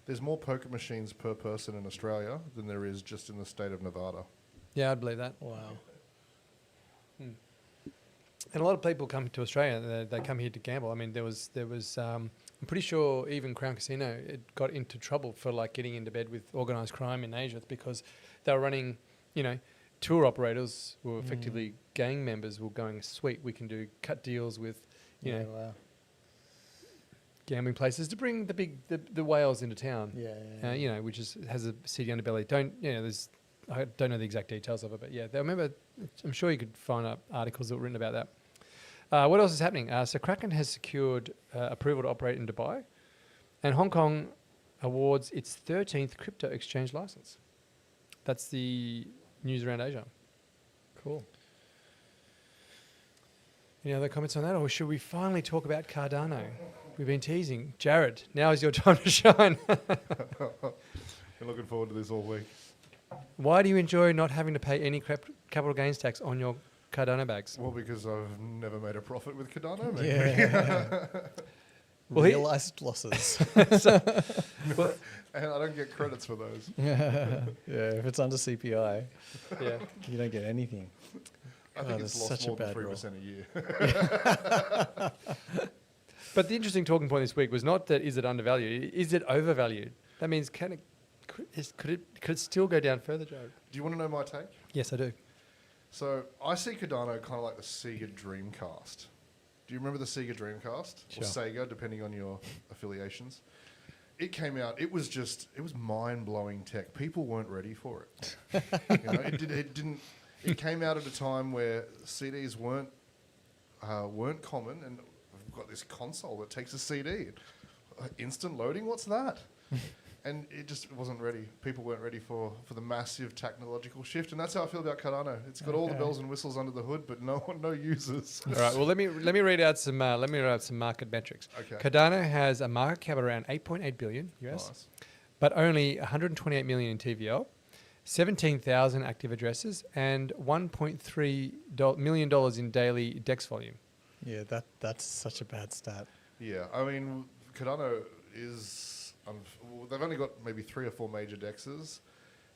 [SPEAKER 7] There's more poker machines per person in Australia than there is just in the state of Nevada.
[SPEAKER 5] Yeah, I'd believe that.
[SPEAKER 6] Wow.
[SPEAKER 5] And a lot of people come to Australia, they come here to gamble. I mean, there was I'm pretty sure even Crown Casino, it got into trouble for like getting into bed with organised crime in Asia, because they were running, tour operators who were effectively gang members were going, sweet, we can cut deals with,
[SPEAKER 6] Wow.
[SPEAKER 5] gambling places to bring the whales into town.
[SPEAKER 6] Yeah.
[SPEAKER 5] Which has a seedy underbelly. I don't know the exact details of it, but yeah, I'm sure you could find up articles that were written about that. What else is happening? So Kraken has secured approval to operate in Dubai, and Hong Kong awards its 13th crypto exchange license. That's the news around Asia.
[SPEAKER 6] Cool.
[SPEAKER 5] Any other comments on that, or should we finally talk about Cardano? We've been teasing. Jared, now is your time to shine.
[SPEAKER 7] In Been looking forward to this all week.
[SPEAKER 5] Why do you enjoy not having to pay any capital gains tax on your Cardano bags?
[SPEAKER 7] Well, because I've never made a profit with Cardano. Maybe.
[SPEAKER 6] Yeah.
[SPEAKER 5] Well,
[SPEAKER 6] Realized losses.
[SPEAKER 7] And I don't get credits for those.
[SPEAKER 6] Yeah, if it's under CPI,
[SPEAKER 5] Yeah.
[SPEAKER 6] you don't get anything.
[SPEAKER 7] I think
[SPEAKER 6] God,
[SPEAKER 7] it's
[SPEAKER 6] that's
[SPEAKER 7] lost
[SPEAKER 6] such a
[SPEAKER 7] more than
[SPEAKER 6] bad rule.
[SPEAKER 7] 3% a year.
[SPEAKER 5] But the interesting talking point this week was not that is it undervalued, is it overvalued? That means could it still go down further, Jared?
[SPEAKER 7] Do you want to know my take?
[SPEAKER 5] Yes, I do.
[SPEAKER 7] So I see Cardano kind of like the Sega Dreamcast. Do you remember the Sega Dreamcast?
[SPEAKER 6] Sure.
[SPEAKER 7] Or Sega, depending on your affiliations? It came out, it was mind-blowing tech. People weren't ready for it. It came out at a time where CDs weren't common, and we've got this console that takes a CD. Instant loading, what's that? And it just wasn't ready. People weren't ready for the massive technological shift, and that's how I feel about Cardano. It's got all the bells and whistles under the hood, but no users.
[SPEAKER 5] All right. Well, let me read out some market metrics.
[SPEAKER 7] Okay.
[SPEAKER 5] Cardano has a market cap around 8.8 billion US,
[SPEAKER 7] Nice.
[SPEAKER 5] but only 128 million in TVL, 17,000 active addresses, and $1.3 million in daily DEX volume.
[SPEAKER 6] Yeah, that's such a bad stat.
[SPEAKER 7] Yeah, I mean, Cardano is... they've only got maybe 3 or 4 major dexes,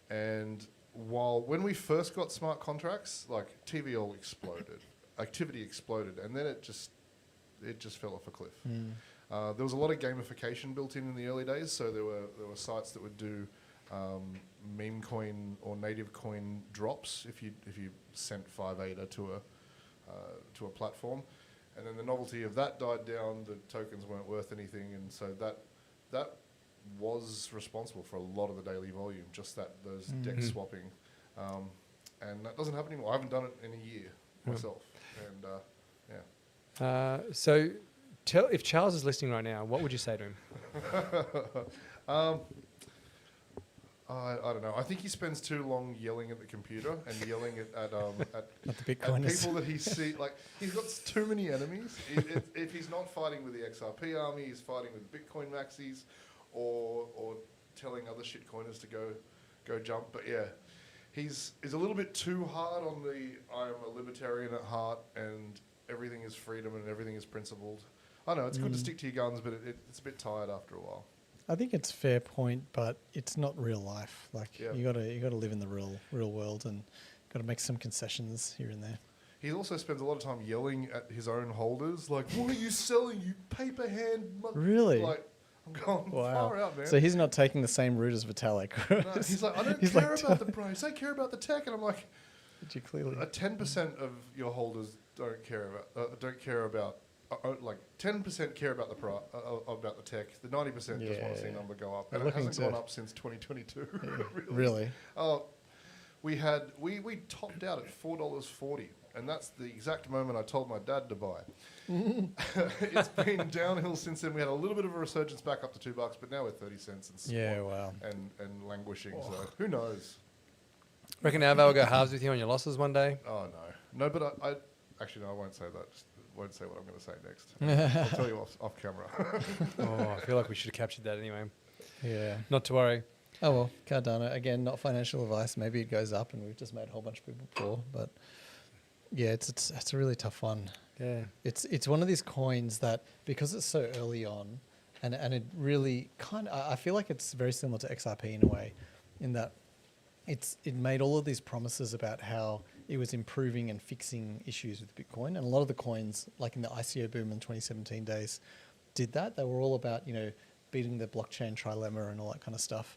[SPEAKER 7] and when we first got smart contracts, like TVL exploded, activity exploded, and then it just fell off a cliff. There was a lot of gamification built in the early days, so there were sites that would do meme coin or native coin drops if you sent 5 ADA to a platform, and then the novelty of that died down. The tokens weren't worth anything, and so that was responsible for a lot of the daily volume, just those DEX swapping, and that doesn't happen anymore. I haven't done it in a year myself, and yeah.
[SPEAKER 5] So, if Charles is listening right now, what would you say to him?
[SPEAKER 7] I don't know. I think he spends too long yelling at the computer and yelling at
[SPEAKER 6] the Bitcoiners.
[SPEAKER 7] people that he sees. Like, he's got too many enemies. If he's not fighting with the XRP army, he's fighting with Bitcoin maxis, or telling other shitcoiners to go jump. But yeah, he's a little bit too hard on the I am a libertarian at heart and everything is freedom and everything is principled. I know it's good to stick to your guns, but it's a bit tired after a while.
[SPEAKER 6] I think it's a fair point, but it's not real life. Like
[SPEAKER 7] Yeah.
[SPEAKER 6] you gotta live in the real world and got to make some concessions here and there.
[SPEAKER 7] He also spends a lot of time yelling at his own holders, like, "What are you selling, you paper hand?"
[SPEAKER 6] Really?
[SPEAKER 7] Like, I'm going far out, man.
[SPEAKER 6] So he's not taking the same route as Vitalik.
[SPEAKER 7] No, he's like, I don't
[SPEAKER 6] He's
[SPEAKER 7] care
[SPEAKER 6] like,
[SPEAKER 7] about the price. I care about the tech, and I'm like,
[SPEAKER 6] Did you clearly?
[SPEAKER 7] 10% of your holders don't care about. Like 10% care about about the tech. The 90% just want to see number go up, and it hasn't gone up since 2022.
[SPEAKER 6] Really?
[SPEAKER 7] Oh, we topped out at $4.40, and that's the exact moment I told my dad to buy. It's been downhill since then. We had a little bit of a resurgence back up to $2, but now we're 30 cents and
[SPEAKER 6] Yeah, wow.
[SPEAKER 7] and languishing. So who knows?
[SPEAKER 5] Reckon Alvo will go halves with you on your losses one day?
[SPEAKER 7] Oh no, but I actually no, I won't say that. Just won't say what I'm going to say next. I'll tell you off camera.
[SPEAKER 5] Oh, I feel like we should have captured that anyway.
[SPEAKER 6] Yeah.
[SPEAKER 5] Not to worry.
[SPEAKER 6] Oh well, Cardano again, not financial advice. Maybe it goes up, and we've just made a whole bunch of people poor. But yeah, it's a really tough one.
[SPEAKER 5] Yeah.
[SPEAKER 6] It's one of these coins that, because it's so early on, and it really I feel like it's very similar to XRP in a way, in that it made all of these promises about how it was improving and fixing issues with Bitcoin, and a lot of the coins, like in the ICO boom in 2017 days, did that. They were all about beating the blockchain trilemma and all that kind of stuff.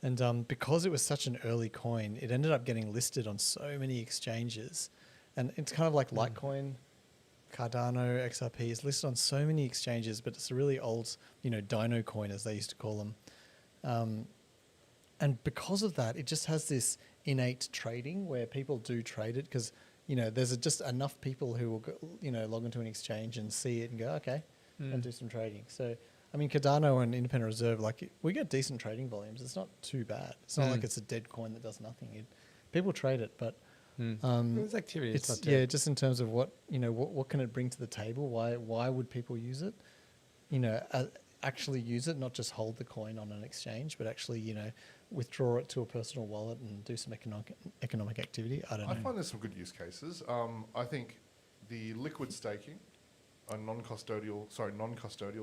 [SPEAKER 6] And because it was such an early coin, it ended up getting listed on so many exchanges, and it's kind of like Litecoin. Cardano, XRP is listed on so many exchanges, but it's a really old, dino coin, as they used to call them. And because of that, it just has this innate trading where people do trade it because, there's just enough people who will, log into an exchange and see it and go, okay, and do some trading. So, I mean, Cardano and Independent Reserve, we get decent trading volumes. It's not too bad. It's not like it's a dead coin that does nothing. People trade it, but
[SPEAKER 5] There's activity. It's not dead.
[SPEAKER 6] just in terms of what can it bring to the table? Why would people use it? Actually use it, not just hold the coin on an exchange, but actually withdraw it to a personal wallet and do some economic activity. I don't
[SPEAKER 7] I
[SPEAKER 6] know.
[SPEAKER 7] find there's some good use cases. I think the liquid staking, non-custodial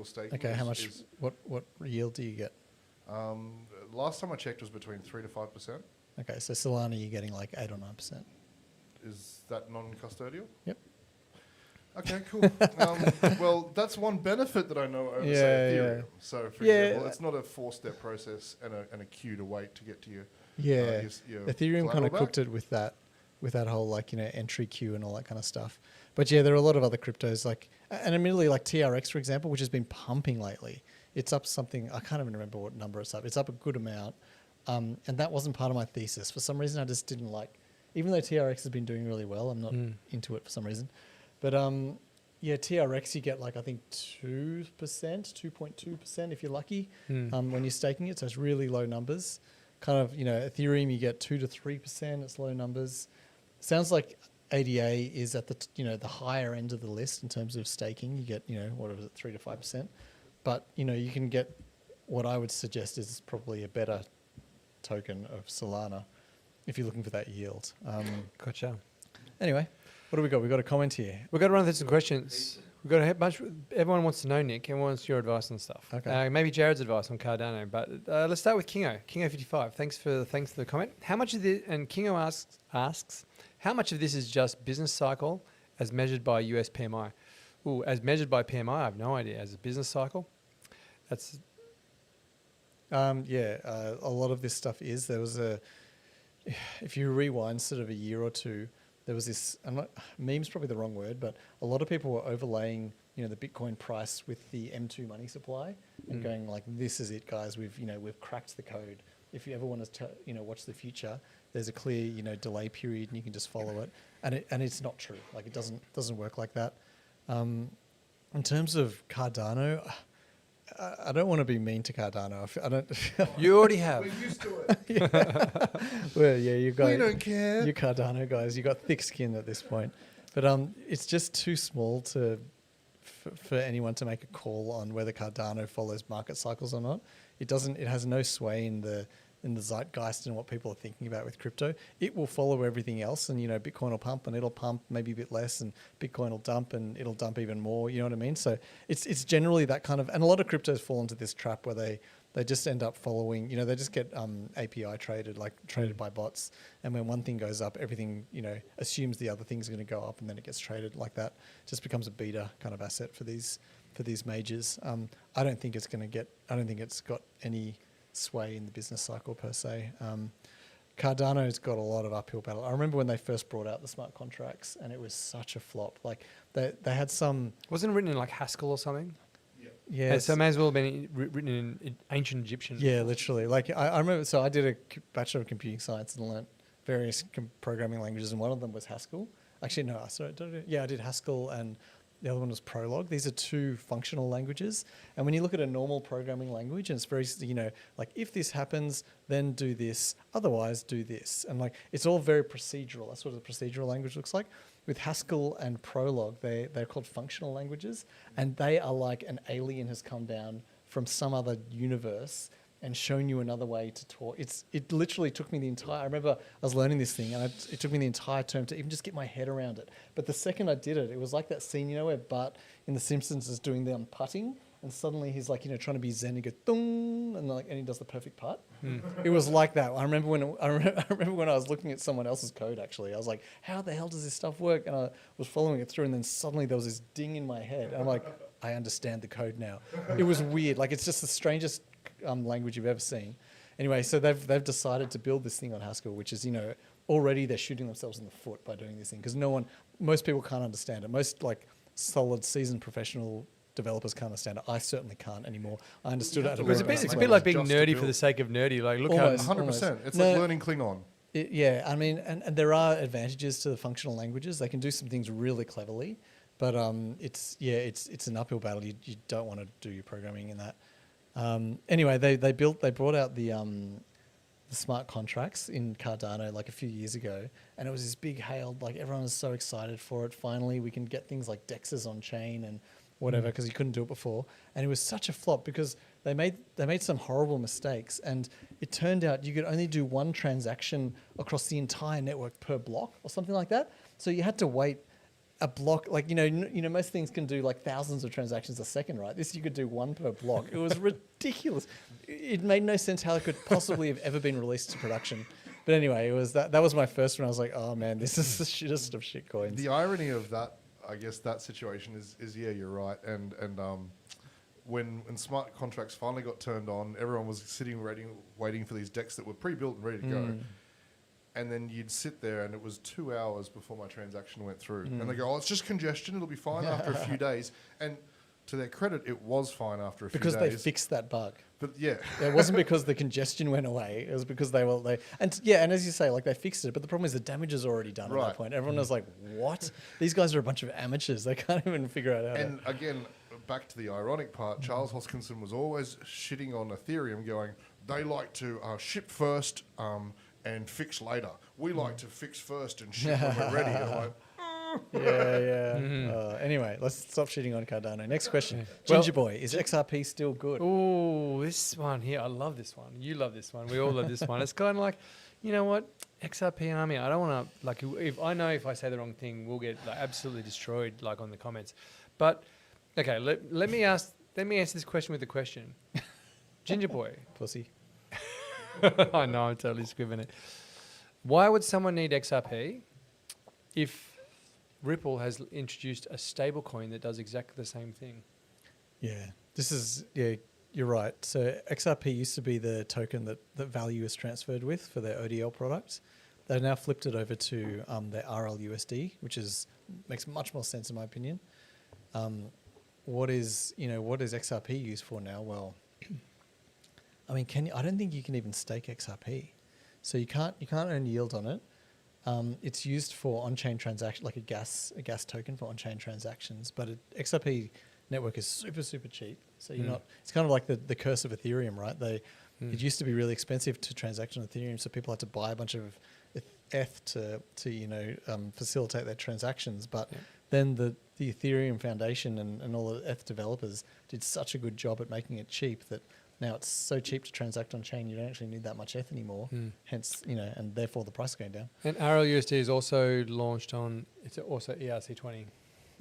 [SPEAKER 7] staking.
[SPEAKER 6] Okay, how much? What yield do you get?
[SPEAKER 7] Last time I checked was between 3 to 5%.
[SPEAKER 6] Okay, so Solana, you're getting like 8 or 9%.
[SPEAKER 7] Is that non-custodial?
[SPEAKER 6] Yep.
[SPEAKER 7] Okay, cool. Well, that's one benefit that I know over, say, Ethereum. So, for example, it's not a 4-step process and a queue to wait to get to your your
[SPEAKER 6] Ethereum kind of
[SPEAKER 7] back.
[SPEAKER 6] cooked it with that whole like entry queue and all that kind of stuff. But yeah, there are a lot of other cryptos like, and admittedly like TRX for example, which has been pumping lately. It's up something, I can't even remember what number it's up. It's up a good amount, and that wasn't part of my thesis. For some reason, I just didn't like. Even though TRX has been doing really well, I'm not into it for some reason. But yeah, TRX you get like I think 2%, 2.2% if you're lucky when you're staking it. So it's really low numbers. Kind of Ethereum you get 2 to 3%. It's low numbers. Sounds like ADA is at the the higher end of the list in terms of staking. You get what is it 3 to 5%. But you can get what I would suggest is probably a better token of Solana if you're looking for that yield.
[SPEAKER 5] Gotcha.
[SPEAKER 6] Anyway, what do we got? We got a comment here.
[SPEAKER 5] We've got to run through some questions. We've got a bunch. Everyone wants to know, Nick. Everyone wants your advice on stuff.
[SPEAKER 6] Okay.
[SPEAKER 5] Maybe Jared's advice on Cardano. But let's start with Kingo. Kingo55. Thanks for the comment. How much of this? And Kingo asks, how much of this is just business cycle as measured by US PMI? Ooh, as measured by PMI, I have no idea. As a business cycle, that's.
[SPEAKER 6] A lot of this stuff is. There was if you rewind sort of a year or two, there was this, meme's probably the wrong word, but a lot of people were overlaying, the Bitcoin price with the M2 money supply and going like, this is it, guys. We've cracked the code. If you ever want to, watch the future, there's a clear, delay period and you can just follow it. And it's not true. Like it doesn't work like that. In terms of Cardano, I don't want to be mean to Cardano. I don't.
[SPEAKER 5] You already have.
[SPEAKER 7] We're used to it.
[SPEAKER 6] Well, yeah, you guys.
[SPEAKER 7] We don't care.
[SPEAKER 6] You Cardano guys, you got thick skin at this point. But it's just too small for anyone to make a call on whether Cardano follows market cycles or not. It doesn't. It has no sway in the zeitgeist and what people are thinking about with crypto. It will follow everything else, and Bitcoin will pump and it'll pump maybe a bit less, and Bitcoin will dump and it'll dump even more. You know what I mean? So it's generally that kind of, and a lot of cryptos fall into this trap where they just end up following. They just get API traded by bots, and when one thing goes up, everything assumes the other thing's going to go up, and then it gets traded like that. It just becomes a beta kind of asset for these majors. I don't think it's got any sway in the business cycle per se. Cardano's got a lot of uphill battle. I remember when they first brought out the smart contracts and it was such a flop. Like they had some...
[SPEAKER 5] Wasn't it written in like Haskell or something?
[SPEAKER 6] Yeah.
[SPEAKER 5] Yeah, so it may as well have been written in ancient Egyptian.
[SPEAKER 6] Yeah, literally. Like I remember, so I did a Bachelor of Computing Science and learnt various programming languages, and one of them was Haskell. Actually, no, I did Haskell, and the other one was Prolog. These are two functional languages. And when you look at a normal programming language, and it's very, like if this happens, then do this, otherwise do this. And like, it's all very procedural. That's what a procedural language looks like. With Haskell and Prolog, they're called functional languages. And they are like an alien has come down from some other universe and shown you another way to talk. It literally took me I remember I was learning this thing, and it took me the entire term to even just get my head around it. But the second I did it, it was like that scene, where Bart in The Simpsons is doing the putting, and suddenly he's like, trying to be zen, and he goes, dong, and he does the perfect putt. It was like that. I remember when I was looking at someone else's code, actually. I was like, how the hell does this stuff work? And I was following it through, and then suddenly there was this ding in my head. And I'm like, I understand the code now. It was weird. Like, it's just the strangest language you've ever seen. Anyway, so they've decided to build this thing on Haskell, which is, already they're shooting themselves in the foot by doing this thing, because most people can't understand it. Most like solid seasoned professional developers can't understand it. I certainly can't anymore. I understood it at a very
[SPEAKER 5] It's a bit like being nerdy for the sake of nerdy. Like, look how
[SPEAKER 7] 100%. It's like learning Klingon.
[SPEAKER 6] I mean, and there are advantages to the functional languages. They can do some things really cleverly, but it's an uphill battle. You don't want to do your programming in that. Anyway, they brought out the smart contracts in Cardano like a few years ago, and it was this big hail. Like everyone was so excited for it. Finally, we can get things like DEXs on chain, and whatever, because you couldn't do it before. And it was such a flop because they made some horrible mistakes, and it turned out you could only do one transaction across the entire network per block or something like that. So you had to wait a block, like, most things can do like thousands of transactions a second, right? This you could do one per block. It was ridiculous. It made no sense how it could possibly have ever been released to production. But anyway, it was that was my first one. I was like, oh man, this is the shittest of shit coins.
[SPEAKER 7] The irony of that, I guess, that situation is yeah, you're right. And when smart contracts finally got turned on, everyone was sitting waiting for these decks that were pre-built and ready to go. And then you'd sit there and it was 2 hours before my transaction went through. And they go, oh, it's just congestion. It'll be fine after a few days. And to their credit, it was fine after a few days.
[SPEAKER 6] Because they fixed that bug.
[SPEAKER 7] But yeah.
[SPEAKER 6] It wasn't because the congestion went away. It was because and as you say, like, they fixed it. But the problem is the damage is already done at that point. Everyone was like, what? These guys are a bunch of amateurs. They can't even figure out how
[SPEAKER 7] And again, back to the ironic part, Charles Hoskinson was always shitting on Ethereum, going, they like to ship first and fix later. We like to fix first and ship when we're ready. And I'm like,
[SPEAKER 6] anyway, let's stop shitting on Cardano. Next question. Ginger Boy, is XRP still good?
[SPEAKER 5] Oh, this one here. I love this one. You love this one. We all love this one. It's kind of like, you know what? XRP Army, I don't want to, like, if I say the wrong thing, we'll get like absolutely destroyed, like, on the comments. But, okay, let me answer this question with a question. Ginger Boy.
[SPEAKER 6] Pussy.
[SPEAKER 5] I know, I'm totally scribbling it. Why would someone need XRP if Ripple has introduced a stable coin that does exactly the same thing?
[SPEAKER 6] You're right. So XRP used to be the token that value is transferred with for their ODL products. They've now flipped it over to their RLUSD, which makes much more sense in my opinion. What is XRP used for now? Well, I mean, I don't think you can even stake XRP, so you can't earn yield on it. It's used for on-chain transaction, like a gas token for on-chain transactions. But XRP network is super, super cheap. So you're not. It's kind of like the curse of Ethereum, right? It used to be really expensive to transact on Ethereum, so people had to buy a bunch of ETH to facilitate their transactions. But then the Ethereum Foundation and all the ETH developers did such a good job at making it cheap that now it's so cheap to transact on chain, you don't actually need that much ETH anymore. Hence, and therefore the price is going down.
[SPEAKER 5] And RLUSD is also launched on, it's also ERC20.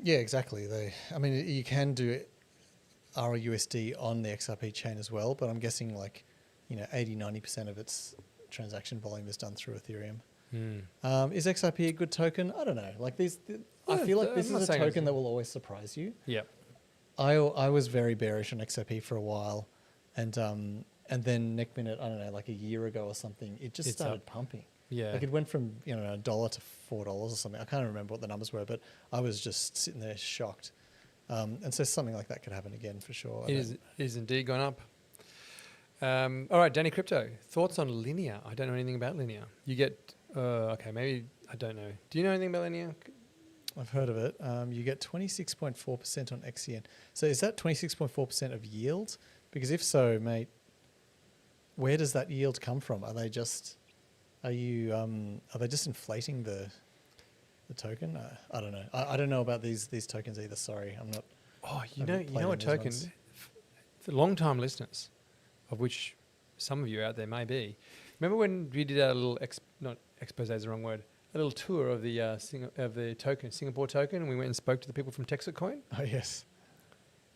[SPEAKER 6] Yeah, exactly. You can do RLUSD on the XRP chain as well, but I'm guessing 80-90% of its transaction volume is done through Ethereum. Is XRP a good token? I don't know. I feel like this is a token that will always surprise you.
[SPEAKER 5] Yeah.
[SPEAKER 6] I was very bearish on XRP for a while. And then next minute, I don't know, like a year ago or something, it just started pumping.
[SPEAKER 5] Yeah.
[SPEAKER 6] Like it went from, $1 to $4 or something. I can't remember what the numbers were, but I was just sitting there shocked. And so something like that could happen again for sure.
[SPEAKER 5] It is indeed gone up. All right, Danny Crypto, thoughts on Linear? I don't know anything about Linear. You get, maybe, I don't know. Do you know anything about Linear?
[SPEAKER 6] I've heard of it. You get 26.4% on XCN. So is that 26.4% of yield? Because if so, mate, where does that yield come from? Are they just inflating the token? I don't know. I don't know about these tokens either. Sorry, I'm not.
[SPEAKER 5] Oh, you know what token? For long-time listeners, of which some of you out there may be. Remember when we did our little not expose is the wrong word. A little tour of the token, Singapore token, and we went and spoke to the people from Texacoin.
[SPEAKER 6] Oh yes.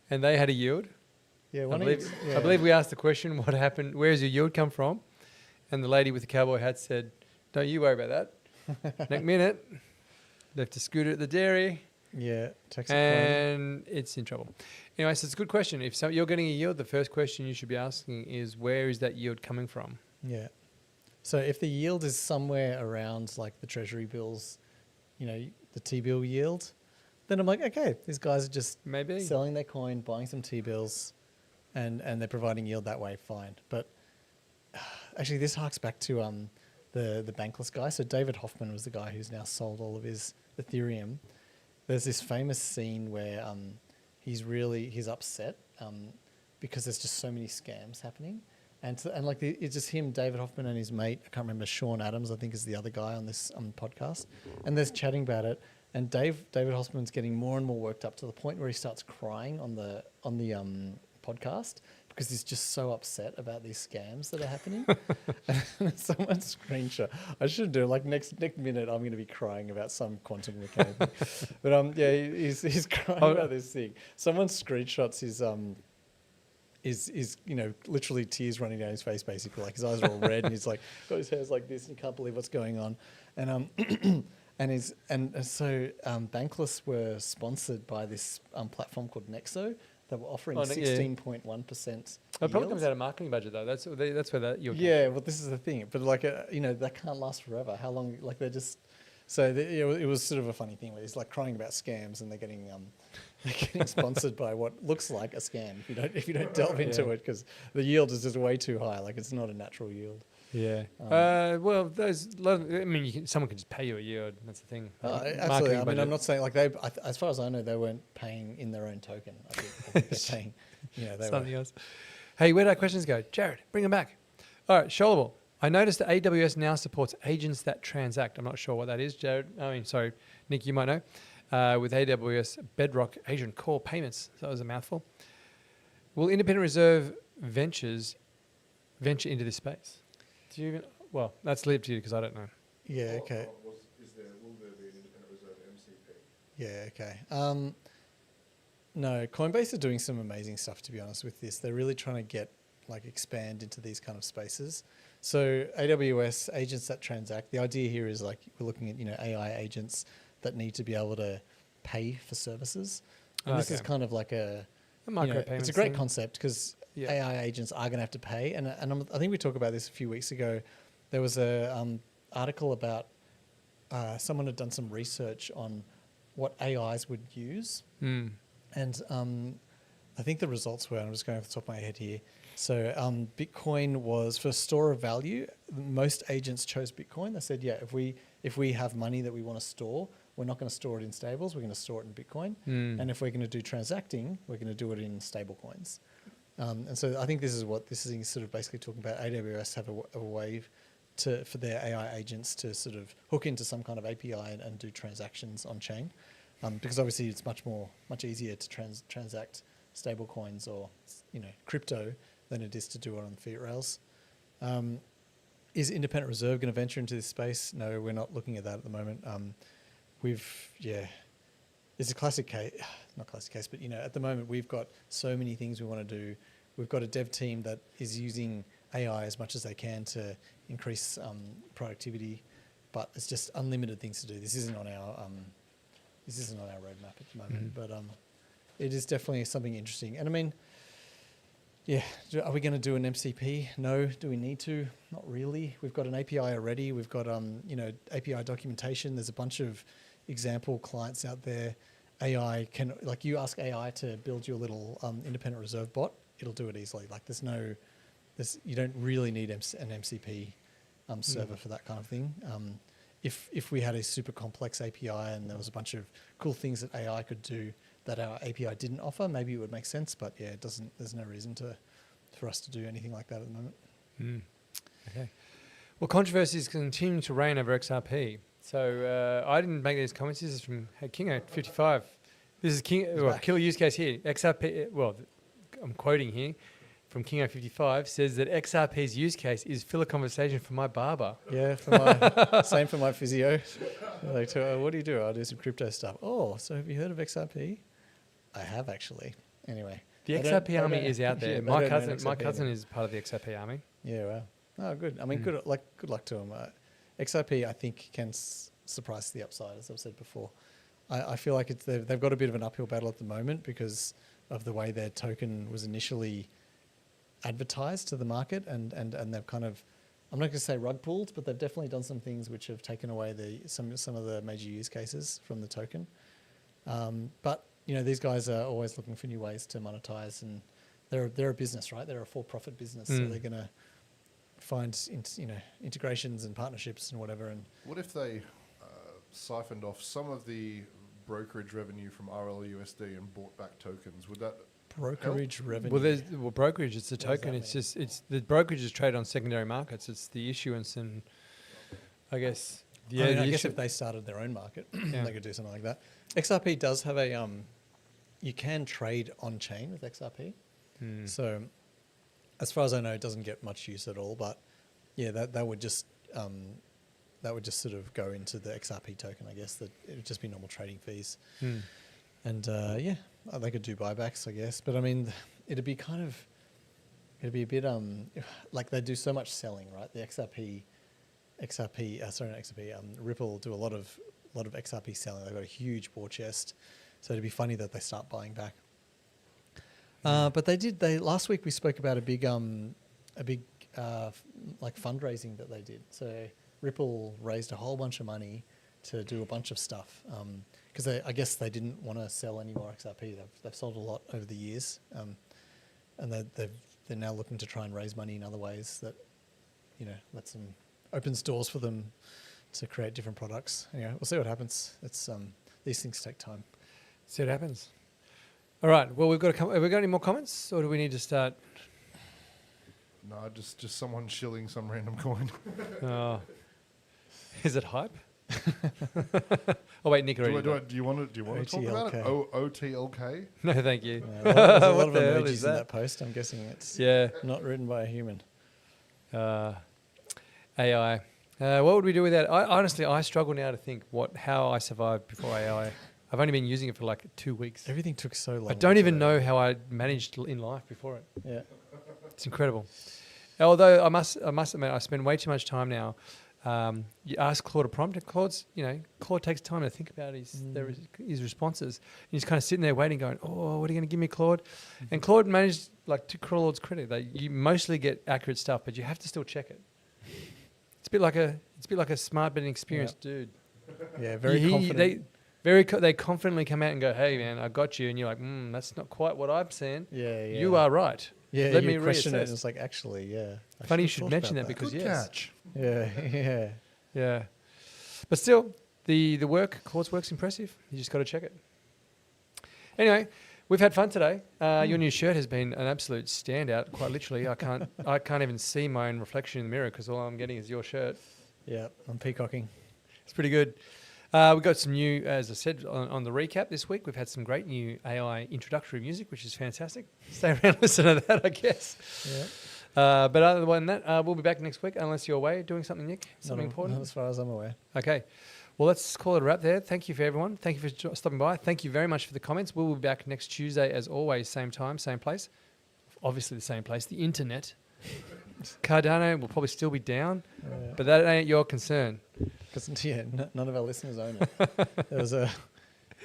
[SPEAKER 5] And they had a yield.
[SPEAKER 6] Yeah,
[SPEAKER 5] I believe we asked the question, what happened, where does your yield come from? And the lady with the cowboy hat said, don't you worry about that. Next minute, left a scooter at the dairy.
[SPEAKER 6] Yeah, Texacoin.
[SPEAKER 5] And it's in trouble. Anyway, so it's a good question. If you're getting a yield, the first question you should be asking is, where is that yield coming from?
[SPEAKER 6] Yeah. So if the yield is somewhere around like the treasury bills, the T-bill yield, then I'm like, okay, these guys are just
[SPEAKER 5] maybe
[SPEAKER 6] selling their coin, buying some T-bills, and they're providing yield that way, fine. But actually, this harks back to the Bankless guy. So David Hoffman was the guy who's now sold all of his Ethereum. There's this famous scene where he's upset because there's just so many scams happening. It's just him, David Hoffman, and his mate. I can't remember, Sean Adams, I think, is the other guy on this podcast. And they're chatting about it. And David Hossman's getting more and more worked up to the point where he starts crying on the podcast because he's just so upset about these scams that are happening. And someone screenshot. I should do like next minute. I'm going to be crying about some quantum mechanic. But yeah, he's crying about this thing. Someone screenshots his literally tears running down his face, basically, like his eyes are all red and he's like got his hair's like this and he can't believe what's going on. And so Bankless were sponsored by this platform called Nexo. They were offering 16.1%.
[SPEAKER 5] It probably comes out of marketing budget though. That's where that you're.
[SPEAKER 6] Yeah, well, this is the thing. But like, that can't last forever. How long? Like they're just. So it was sort of a funny thing where he's like crying about scams and they're getting sponsored by what looks like a scam if you don't delve into it because the yield is just way too high. Like it's not a natural yield.
[SPEAKER 5] Yeah. Well, someone could just pay you a yield. That's the thing.
[SPEAKER 6] Absolutely. I mean, I'm not saying like as far as I know, they weren't paying in their own token. I think they're paying, they
[SPEAKER 5] something else. Hey, where'd our questions go? Jared, bring them back. All right, Shoalable. I noticed that AWS now supports agents that transact. I'm not sure what that is, Jared. Sorry, Nick, you might know. With AWS Bedrock Agent Core Payments. So that was a mouthful. Will independent reserve ventures venture into this space? Do you even? Well, that's leave to you because I don't know.
[SPEAKER 6] Yeah. Okay.
[SPEAKER 7] Will there be an independent reserve MCP?
[SPEAKER 6] Yeah. Okay. No, Coinbase are doing some amazing stuff. To be honest with this, they're really trying to expand into these kind of spaces. So AWS agents that transact. The idea here is like we're looking at AI agents that need to be able to pay for services. And this is kind of like a micropayment. It's a great concept because AI agents are going to have to pay. And I think we talked about this a few weeks ago. There was a article about someone had done some research on what AIs would use. And I think the results were, and I'm just going off the top of my head here. So Bitcoin was for store of value. Most agents chose Bitcoin. They said, if we have money that we want to store, we're not going to store it in stables. We're going to store it in Bitcoin. And if we're going to do transacting, we're going to do it in stable coins. And so I think this is what this is sort of basically talking about. AWS have a way for their AI agents to sort of hook into some kind of API and do transactions on chain. Because obviously it's much easier to transact stable coins or crypto than it is to do it on fiat rails. Is independent reserve going to venture into this space? No, we're not looking at that at the moment. It's a classic case, not classic case, but at the moment we've got so many things we want to do. We've got a dev team that is using AI as much as they can to increase productivity, but it's just unlimited things to do. This isn't on our roadmap at the moment, but it is definitely something interesting. And I mean, are we going to do an MCP? No. Do we need to? Not really. We've got an API already. We've got API documentation. There's a bunch of example clients out there. AI can, like, you ask AI to build your little independent reserve bot, it'll do it easily. Like you don't really need an MCP server for that kind of thing. If we had a super complex API and there was a bunch of cool things that AI could do that our API didn't offer, maybe it would make sense. But it doesn't. There's no reason for us to do anything like that at the moment.
[SPEAKER 5] Okay. Well, controversies continue to reign over XRP. So I didn't make these comments. This is from Kingo55. This is killer use case here. XRP. Well, I'm quoting here from Kingo55 says that XRP's use case is fill a conversation for my barber.
[SPEAKER 6] Yeah, same for my physio. Like, what do you do? I do some crypto stuff. Oh, so have you heard of XRP? I have actually. Anyway,
[SPEAKER 5] the XRP army is out there. My cousin is part of the XRP army.
[SPEAKER 6] Yeah, wow. Oh, good. I mean, good luck to him. XRP, I think, can surprise the upside, as I've said before. I feel like they've got a bit of an uphill battle at the moment because of the way their token was initially advertised to the market, and they've kind of, I'm not going to say rug pulled, but they've definitely done some things which have taken away some of the major use cases from the token. But these guys are always looking for new ways to monetize, and they're a business, right? They're a for-profit business, so they're going to find integrations and partnerships and whatever. And
[SPEAKER 7] what if they siphoned off some of the brokerage revenue from RLUSD and bought back tokens? Would that
[SPEAKER 6] brokerage revenue?
[SPEAKER 5] Well, brokerage. It's a token. It's the brokerage is traded on secondary markets. It's the issuance and I guess Yeah,
[SPEAKER 6] I mean,
[SPEAKER 5] the
[SPEAKER 6] I guess
[SPEAKER 5] issue-
[SPEAKER 6] if they started their own market,
[SPEAKER 5] Yeah.
[SPEAKER 6] they could do something like that. XRP does have a you can trade on chain with XRP. So, as far as I know, it doesn't get much use at all. But yeah, that would just sort of go into the XRP token. I guess that it would just be normal trading fees. And yeah, they could do buybacks, I guess. But I mean, it'd be a bit like they do so much selling, right? The Ripple do a lot of XRP selling. They've got a huge war chest, so it'd be funny that they start buying back. But last week we spoke about a big like fundraising that they did. So Ripple raised a whole bunch of money to do a bunch of stuff because I guess they didn't want to sell any more XRP. They've sold a lot over the years, and they're now looking to try and raise money in other ways that, opens doors for them to create different products. Anyway, we'll see what happens. It's these things take time.
[SPEAKER 5] See what happens. All right. Well, have we got any more comments, or do we need to start?
[SPEAKER 7] No, just someone shilling some random coin.
[SPEAKER 5] Oh. Is it hype? Oh wait, Nick already.
[SPEAKER 7] Do you want to talk about it? OTLK?
[SPEAKER 5] No, thank you.
[SPEAKER 6] There's a lot of
[SPEAKER 5] the hell
[SPEAKER 6] emojis
[SPEAKER 5] is
[SPEAKER 6] in
[SPEAKER 5] that?
[SPEAKER 6] that post. I'm guessing it's
[SPEAKER 5] Yeah.
[SPEAKER 6] not written by a human.
[SPEAKER 5] AI. What would we do without? Honestly, I struggle now to think how I survived before AI. I've only been using it for like 2 weeks.
[SPEAKER 6] Everything took so long.
[SPEAKER 5] I don't even know how I managed in life before it.
[SPEAKER 6] Yeah.
[SPEAKER 5] It's incredible. Although I must admit, I spend way too much time now. You ask Claude a prompt, and Claude takes time to think about his responses. And he's kind of sitting there waiting, going, "Oh, what are you going to give me, Claude?" And Claude managed, like, to Claude's credit, you mostly get accurate stuff, but you have to still check it. It's a bit like a smart but inexperienced dude.
[SPEAKER 6] Yeah, very confident.
[SPEAKER 5] They confidently come out and go, "Hey, man, I got you," and you're like, "That's not quite what I'm saying."
[SPEAKER 6] Yeah.
[SPEAKER 5] You are right.
[SPEAKER 6] Yeah,
[SPEAKER 5] Let
[SPEAKER 6] you
[SPEAKER 5] me
[SPEAKER 6] question it,
[SPEAKER 5] reassess.
[SPEAKER 6] and it's like, actually, yeah. I
[SPEAKER 5] Funny you
[SPEAKER 6] should've
[SPEAKER 5] should
[SPEAKER 6] thought
[SPEAKER 5] mention
[SPEAKER 6] about
[SPEAKER 5] that because
[SPEAKER 7] Good
[SPEAKER 5] yes.
[SPEAKER 7] catch.
[SPEAKER 6] Yeah.
[SPEAKER 5] Yeah. But still, the Claude's work's impressive. You just got to check it. Anyway, we've had fun today. Your new shirt has been an absolute standout, quite literally. I can't even see my own reflection in the mirror because all I'm getting is your shirt.
[SPEAKER 6] Yeah, I'm peacocking.
[SPEAKER 5] It's pretty good. We've got some new, as I said, on the recap this week. We've had some great new AI introductory music, which is fantastic. Stay around and listen to that, I guess.
[SPEAKER 6] Yeah.
[SPEAKER 5] But other than that, we'll be back next week, unless you're away doing something, Nick, something important.
[SPEAKER 6] Not as far as I'm aware.
[SPEAKER 5] Okay. Well, let's call it a wrap there. Thank you for everyone. Thank you for stopping by. Thank you very much for the comments. We'll be back next Tuesday, as always, same time, same place. Obviously the same place, the internet. Cardano will probably still be down, but that ain't your concern.
[SPEAKER 6] Because none of our listeners own it. There was a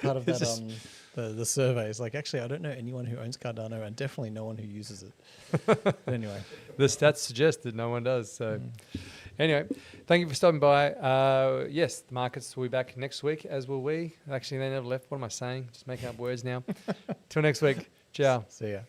[SPEAKER 6] part of that the survey is like, actually, I don't know anyone who owns Cardano and definitely no one who uses it. But anyway.
[SPEAKER 5] The stats suggest that no one does. So anyway, thank you for stopping by. Yes, the markets will be back next week, as will we. Actually, they never left. What am I saying? Just making up words now. Till next week. Ciao.
[SPEAKER 6] See ya.